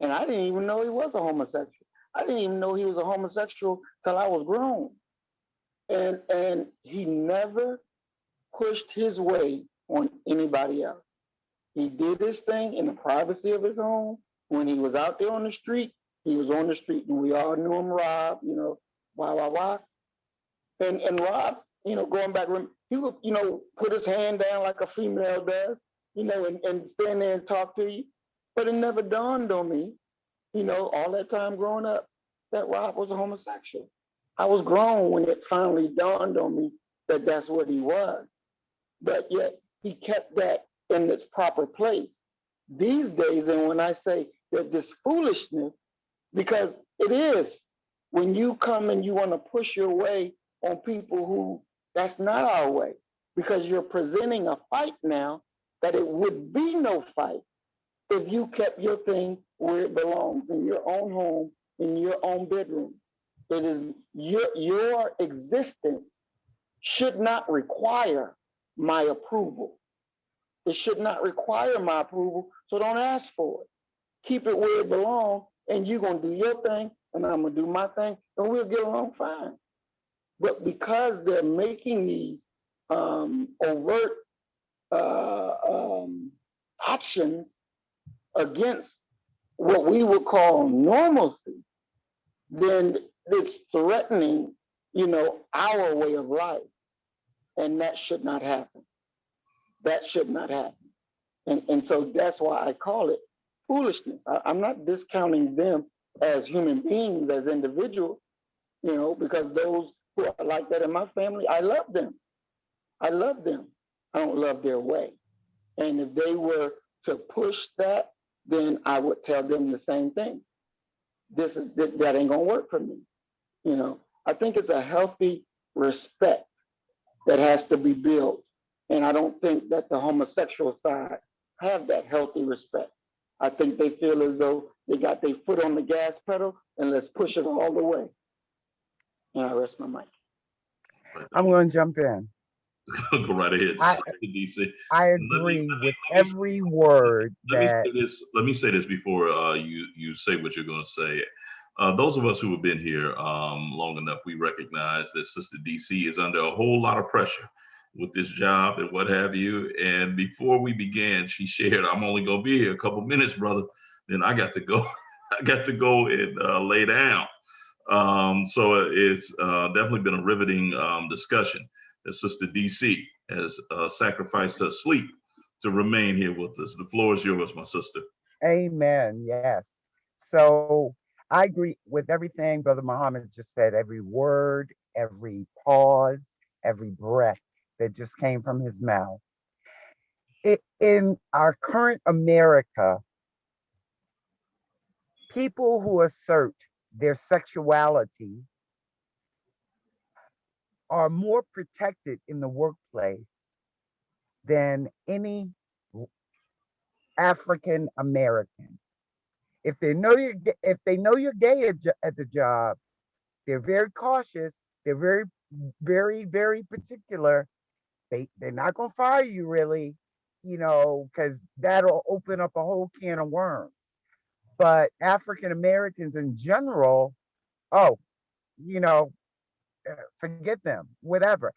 And I didn't even know he was a homosexual. I didn't even know he was a homosexual till I was grown. And he never pushed his way on anybody else. He did his thing in the privacy of his home. When he was out there on the street, he was on the street, and we all knew him, Rob. Wah. And Rob, going back, he would, put his hand down like a female does, and stand there and talk to you. But it never dawned on me, all that time growing up, that Rob was a homosexual. I was grown when it finally dawned on me that that's what he was. But yet he kept that in its proper place. These days, and when I say that this foolishness, because it is, when you come and you want to push your way on people who, that's not our way, because you're presenting a fight now that it would be no fight if you kept your thing where it belongs, in your own home, in your own bedroom. It is your existence should not require my approval. It should not require my approval, so don't ask for it. Keep it where it belongs, and you're gonna do your thing, and I'm gonna do my thing, and we'll get along fine. But because they're making these overt actions against what we would call normalcy, then it's threatening, our way of life, and that should not happen. That should not happen. And so that's why I call it foolishness. I'm not discounting them as human beings, as individuals, because those who are like that in my family, I love them. I love them. I don't love their way. And if they were to push that, then I would tell them the same thing. That ain't gonna work for me. I think it's a healthy respect that has to be built. And I don't think that the homosexual side have that healthy respect. I think they feel as though they got their foot on the gas pedal and let's push it all the way. And I rest my mic. I'm going to jump in. Go right ahead, I, DC. I agree with every word that. Let me say this before you say what you're going to say. Those of us who have been here long enough, we recognize that Sister DC is under a whole lot of pressure with this job and what have you. And before we began, she shared, "I'm only going to be here a couple minutes, brother. Then I got to go. I got to go and lay down." So it's definitely been a riveting discussion. That Sister DC has sacrificed her sleep to remain here with us. The floor is yours, my sister. Amen. Yes. So I agree with everything Brother Muhammad just said, every word, every pause, every breath that just came from his mouth. In our current America, people who assert their sexuality are more protected in the workplace than any African American. If they know you're gay at the job, they're very cautious. They're very, very, very particular. They're not gonna fire you really, because that'll open up a whole can of worms. But African Americans in general, oh, you know, forget them, whatever.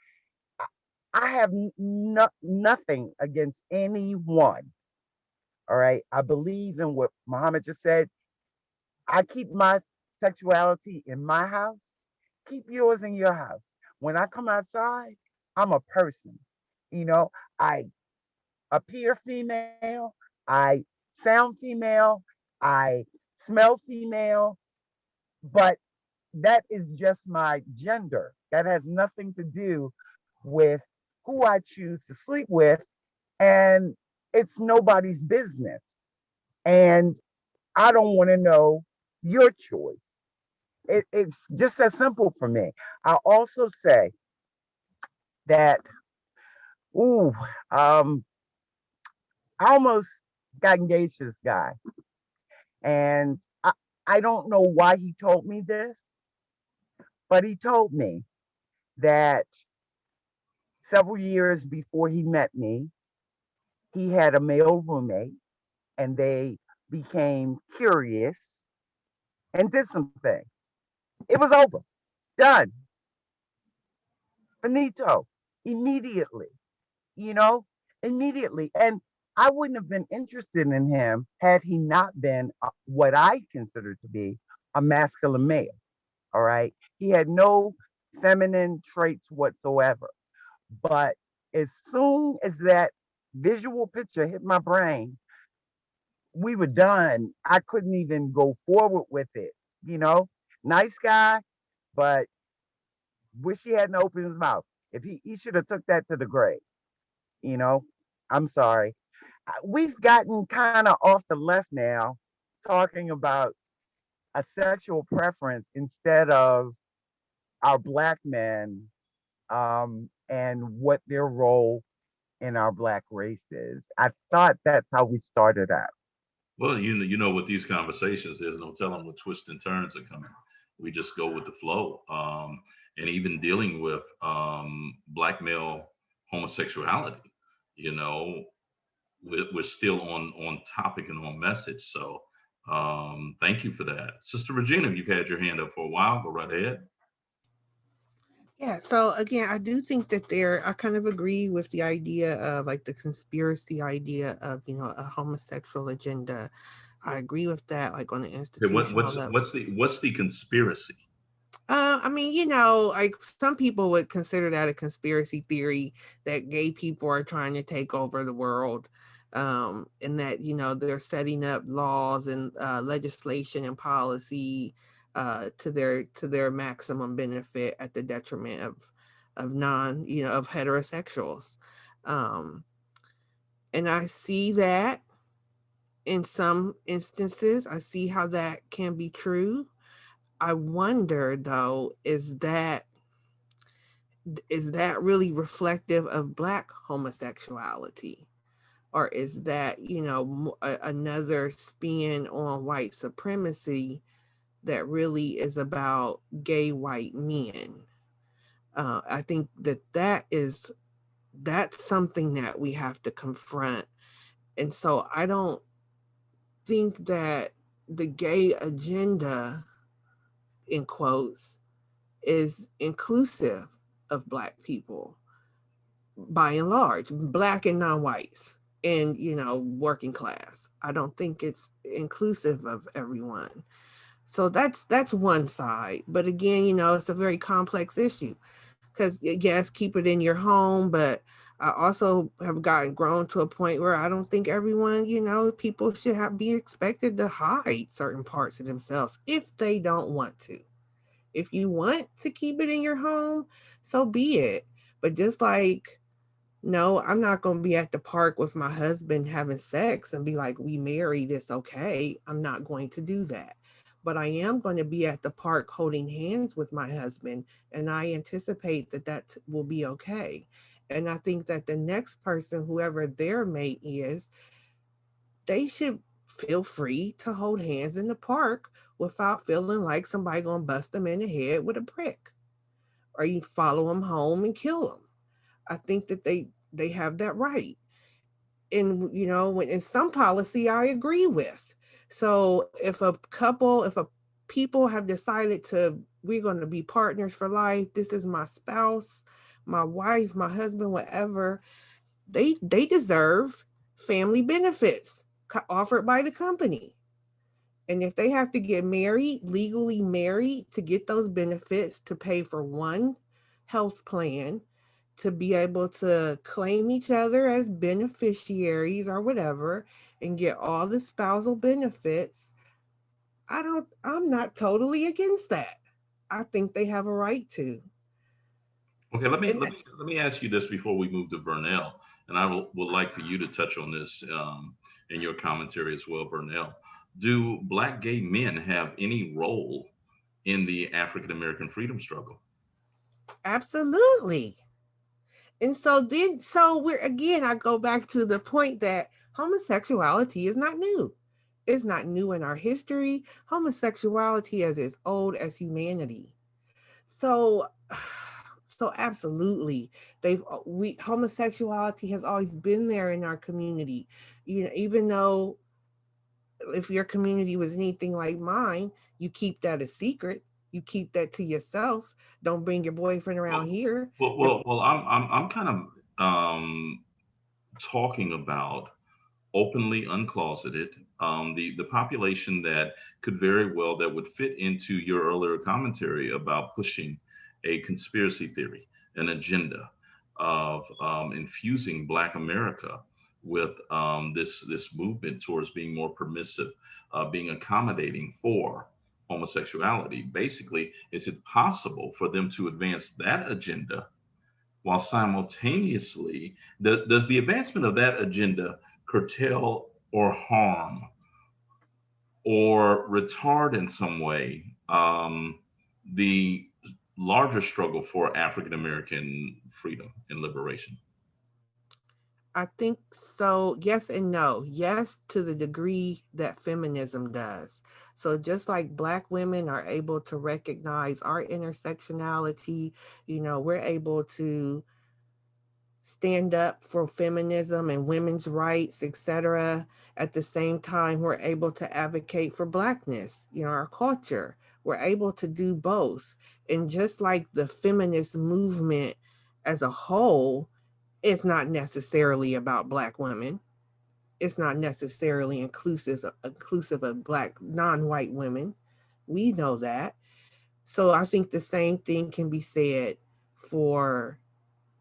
I have nothing against anyone. All right. I believe in what Muhammad just said. I keep my sexuality in my house. Keep yours in your house. When I come outside, I'm a person. I appear female. I sound female. I smell female. But that is just my gender. That has nothing to do with who I choose to sleep with. And it's nobody's business. And I don't want to know your choice. It's just as simple for me. I'll also say that, ooh, I almost got engaged to this guy. And I don't know why he told me this, but he told me that several years before he met me, he had a male roommate and they became curious and did some things. It was over, done, finito, immediately, you know, immediately. And I wouldn't have been interested in him had he not been what I consider to be a masculine male. All right. He had no feminine traits whatsoever. But as soon as that visual picture hit my brain, we were done. I couldn't even go forward with it. You know, nice guy, but wish he hadn't opened his mouth. If he should have took that to the grave. You know, I'm sorry. We've gotten kind of off the left now, talking about a sexual preference instead of our black men and what their role in our black race is. I thought that's how we started out. Well, you know, with these conversations, there's no telling what twists and turns are coming. We just go with the flow. And even dealing with black male homosexuality, you know, we're still on topic and on message. So thank you for that. Sister Regina, you've had your hand up for a while. Go right ahead. Yeah, so again, I do think that I kind of agree with the idea of like the conspiracy idea of, a homosexual agenda. I agree with that, like on the Okay, institutional level. what's the conspiracy? I mean, like some people would consider that a conspiracy theory that gay people are trying to take over the world. And that, they're setting up laws and legislation and policy to their maximum benefit at the detriment of of heterosexuals. Um, and I see that in some instances, I see how that can be true. I wonder though, is that really reflective of Black homosexuality? Or is that, another spin on white supremacy that really is about gay white men? I think that's something that we have to confront. And so I don't think that the gay agenda, in quotes, is inclusive of Black people by and large, Black and non-whites, and working class. I don't think it's inclusive of everyone. So that's one side. But again, it's a very complex issue because yes, keep it in your home, but I also have grown to a point where I don't think everyone, people should be expected to hide certain parts of themselves if they don't want to. If you want to keep it in your home, so be it. But just like, no, I'm not going to be at the park with my husband having sex and be like, we married, it's okay. I'm not going to do that. But I am going to be at the park holding hands with my husband, and I anticipate that will be okay. And I think that the next person, whoever their mate is, they should feel free to hold hands in the park without feeling like somebody going to bust them in the head with a brick, or you follow them home and kill them. I think that they have that right. And when in some policy I agree with. So if a people have decided we're going to be partners for life, this is my spouse, my wife, my husband, whatever, they deserve family benefits offered by the company. And if they have to get married, legally married, to get those benefits, to pay for one health plan, to be able to claim each other as beneficiaries or whatever, and get all the spousal benefits, I'm not totally against that. I think they have a right to. Okay, let me And let me that's let me ask you this before we move to Vernell, and I would like for you to touch on this in your commentary as well, Vernell. Do Black gay men have any role in the African American freedom struggle? absolutely. And so we're again, I go back to the point that homosexuality is not new. It's not new in our history. Homosexuality is as old as humanity. So so absolutely, they've we homosexuality has always been there in our community. Even though if your community was anything like mine, you keep that a secret. You keep that to yourself. Don't bring your boyfriend around Well, here. I'm kind of talking about openly uncloseted, the population that could very well that would fit into your earlier commentary about pushing a conspiracy theory, an agenda of infusing Black America with this movement towards being more permissive, being accommodating for homosexuality. Basically, is it possible for them to advance that agenda while simultaneously, does the advancement of that agenda curtail or harm or retard in some way the larger struggle for African American freedom and liberation? I think so. Yes and no. Yes, to the degree that feminism does. So just like Black women are able to recognize our intersectionality, we're able to stand up for feminism and women's rights, etc. At the same time, we're able to advocate for Blackness, our culture. We're able to do both. And just like the feminist movement as a whole, it's not necessarily about Black women. It's not necessarily inclusive of Black non-white women. We know that. So I think the same thing can be said for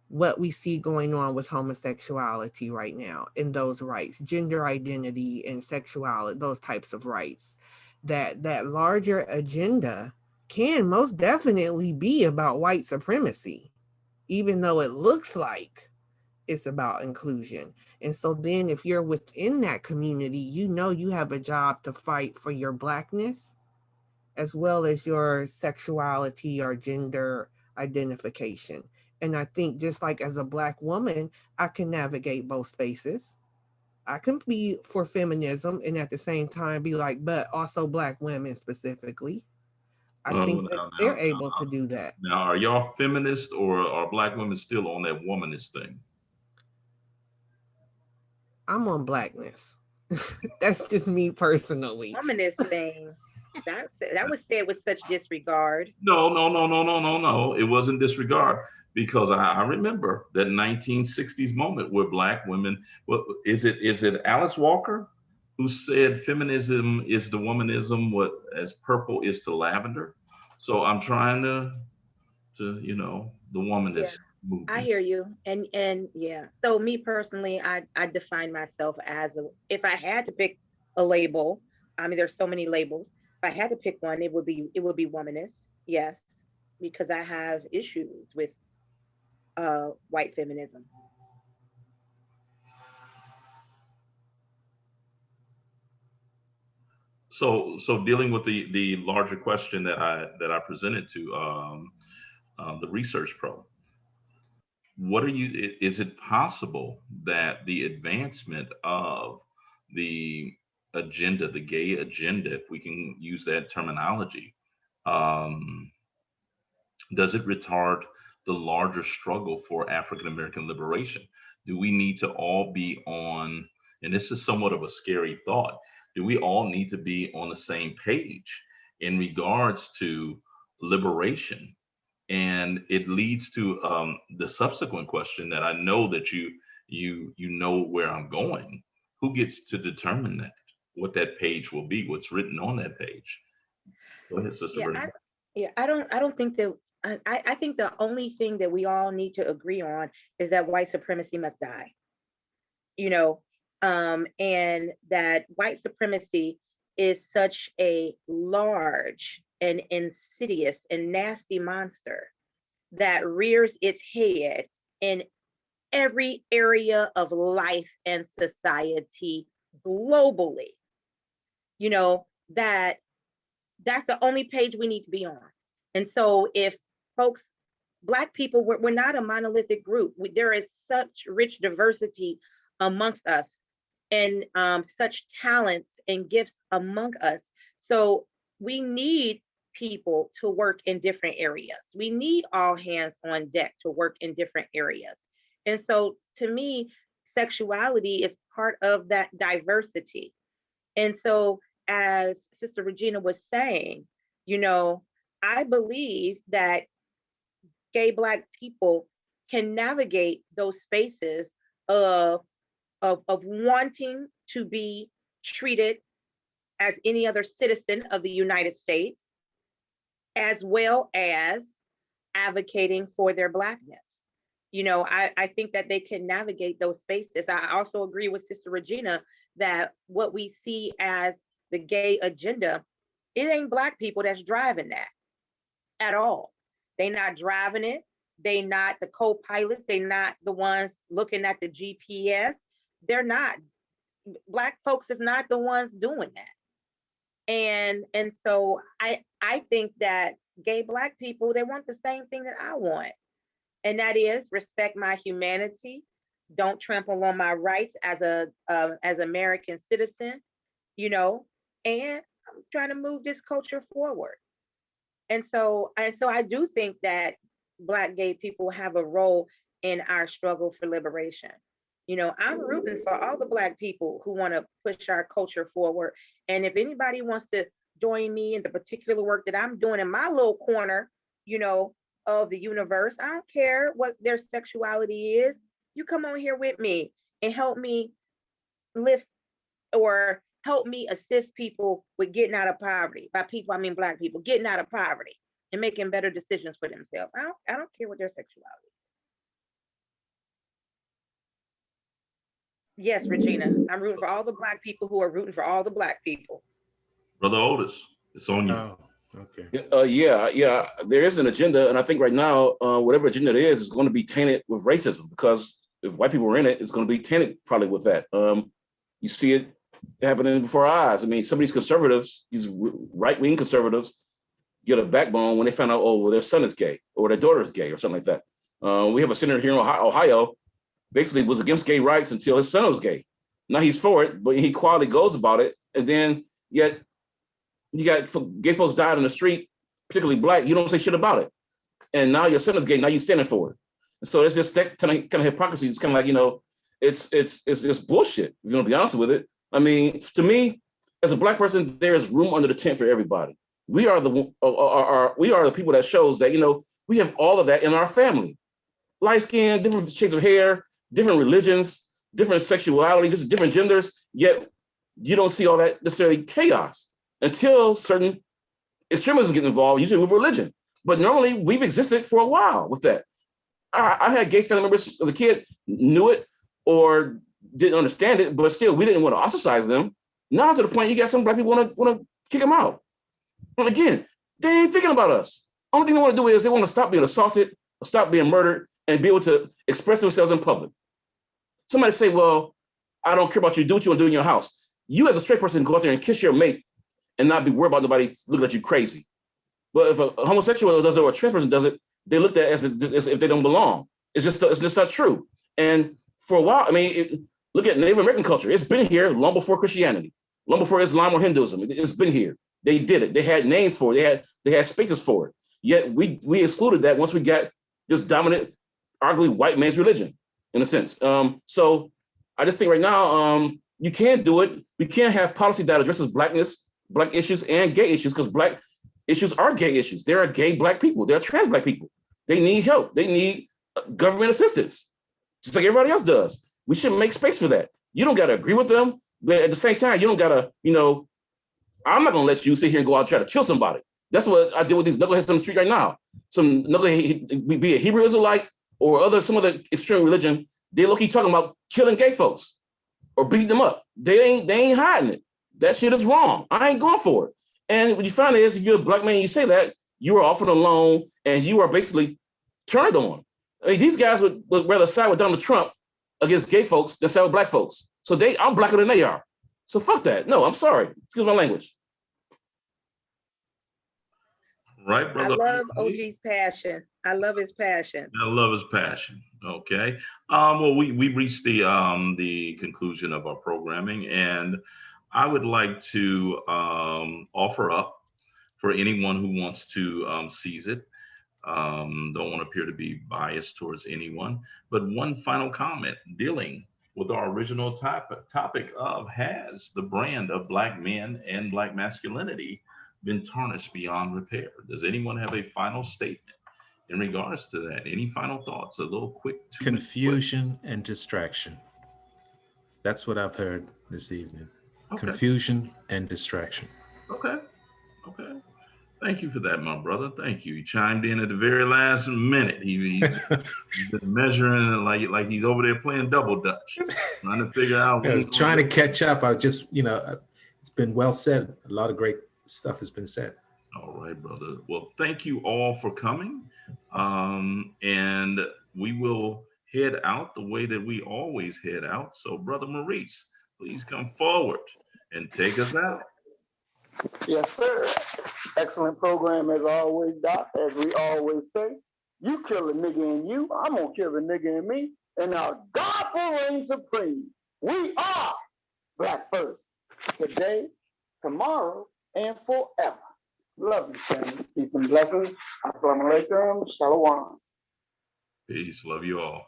what we see going on with homosexuality right now and those rights, gender identity and sexuality, those types of rights. That larger agenda can most definitely be about white supremacy, even though it looks like it's about inclusion. And so then if you're within that community, you have a job to fight for your Blackness as well as your sexuality or gender identification. And I think just like as a Black woman, I can navigate both spaces. I can be for feminism and at the same time be like, but also Black women specifically. I think that they're able to do that. Now, are y'all feminist or are Black women still on that womanist thing? I'm on Blackness. That's just me personally. Womanist thing. That was said with such disregard. No. It wasn't disregard because I remember that 1960s moment where Black women, well, is it Alice Walker who said feminism is the womanism what as purple is to lavender? So I'm trying to the womanist movement. I hear you. And yeah. So me personally, I define myself as if I had to pick a label, I mean there's so many labels. If I had to pick one, it would be womanist. Yes, because I have issues with white feminism. So dealing with the larger question that I presented to the research pro, is it possible that the advancement of the agenda, the gay agenda, if we can use that terminology, um, does it retard the larger struggle for African American liberation? Do we need to all be on, and this is somewhat of a scary thought, do we all need to be on the same page in regards to liberation? And it leads to the subsequent question that I know that you know where I'm going. Who gets to determine that? What that page will be? What's written on that page? Go ahead, Sister Virginia. I don't think that I think the only thing that we all need to agree on is that white supremacy must die. And that white supremacy is such a large and insidious and nasty monster that rears its head in every area of life and society globally. That's the only page we need to be on. And so if folks, Black people, we're not a monolithic group. There is such rich diversity amongst us and such talents and gifts among us. So we need people to work in different areas. We need all hands on deck to work in different areas. And so to me, sexuality is part of that diversity. And so as Sister Regina was saying, I believe that gay Black people can navigate those spaces of wanting to be treated as any other citizen of the United States, as well as advocating for their Blackness. I think that they can navigate those spaces. I also agree with Sister Regina that what we see as the gay agenda, it ain't Black people that's driving that at all. They not driving it. They not the co-pilots. They not the ones looking at the GPS. They're not. Black folks is not the ones doing that. And so I think that gay Black people, they want the same thing that I want. And that is respect my humanity, don't trample on my rights as American citizen, and I'm trying to move this culture forward. And so I do think that Black gay people have a role in our struggle for liberation. You know, I'm rooting for all the Black people who want to push our culture forward. And if anybody wants to join me in the particular work that I'm doing in my little corner, you know, of the universe, I don't care what their sexuality is. You come on here with me and help me lift or help me assist people with getting out of poverty. By people, I mean Black people getting out of poverty and making better decisions for themselves. I don't care what their sexuality is. Yes, Regina, I'm rooting for all the Black people who are rooting for all the Black people. Brother Otis, it's on you. Oh, okay. Yeah. There is an agenda, and I think right now, whatever agenda it is going to be tainted with racism, because if white people are in it, it's going to be tainted probably with that. You see it happening before our eyes. I mean, some of these conservatives, these right-wing conservatives, get a backbone when they find out, oh, well, their son is gay or their daughter is gay or something like that. We have a senator here in Ohio, basically was against gay rights until his son was gay. Now he's for it, but he quietly goes about it. And then yet you got gay folks died in the street, particularly Black. You don't say shit about it. And now your son is gay. Now you're standing for it. And so it's just that kind of hypocrisy. It's kind of like, you know, it's just bullshit, if you want to be honest with it. I mean, to me, as a Black person, there's room under the tent for everybody. We are the people that shows that, you know, we have all of that in our family. Light skin, different shades of hair, different religions, different sexualities, just different genders, yet you don't see all that necessarily chaos until certain extremism get involved, usually with religion. But normally we've existed for a while with that. I had gay family members as a kid, knew it or didn't understand it, but still we didn't want to ostracize them. Now to the point you got some Black people want to kick them out. And again, they ain't thinking about us. Only thing they want to do is they want to stop being assaulted, stop being murdered, and be able to express themselves in public. Somebody say, well, I don't care about you, do what you want to do in your house. You as a straight person go out there and kiss your mate and not be worried about nobody looking at you crazy. But if a homosexual does it or a trans person does it, they look at it as if they don't belong. It's just not true. And for a while, I mean, look at Native American culture. It's been here long before Christianity, long before Islam or Hinduism. It's been here. They did it. They had names for it. They had spaces for it. Yet we excluded that once we got this dominant, arguably white man's religion, in a sense. So I just think right now, you can't do it. We can't have policy that addresses Blackness, Black issues, and gay issues, because Black issues are gay issues. There are gay Black people. There are trans Black people. They need help. They need government assistance, just like everybody else does. We should make space for that. You don't got to agree with them, but at the same time, you don't got to, you know, I'm not going to let you sit here and go out and try to kill somebody. That's what I did with these knuckleheads on the street right now. Some knucklehead, be a Hebrew Israelite or some other extreme religion, they low-key talking about killing gay folks or beating them up. They ain't hiding it. That shit is wrong. I ain't going for it. And what you find is, if you're a Black man and you say that, you are often alone and you are basically turned on. I mean, these guys would rather side with Donald Trump against gay folks than side with Black folks. So I'm Blacker than they are. So fuck that. No, I'm sorry. Excuse my language. Right, brother. I love OG's passion. I love his passion. I love his passion. Okay. Well, we reached the conclusion of our programming, and I would like to offer up for anyone who wants to seize it. Don't want to appear to be biased towards anyone, but one final comment dealing with our original topic of, has the brand of Black men and Black masculinity been tarnished beyond repair? Does anyone have a final statement in regards to that? Any final thoughts? A little quick. Confusion and distraction. That's what I've heard this evening. Okay. Confusion and distraction. Okay. Thank you for that, my brother. Thank you. He chimed in at the very last minute. He's been measuring like he's over there playing double dutch, trying to figure out. I was trying to catch up. I just, it's been well said. A lot of great stuff has been said. All right, brother. Well, thank you all for coming. And we will head out the way that we always head out. So, Brother Maurice, please come forward and take us out. Yes, sir. Excellent program as always, Doc. As we always say, you kill a nigga in you, I'm gonna kill a nigga in me, and our God will reign supreme. We are Black first, today, tomorrow, and forever. Love you, family. Peace and blessings. Assalamu alaikum. Shalom. Peace. Love you all.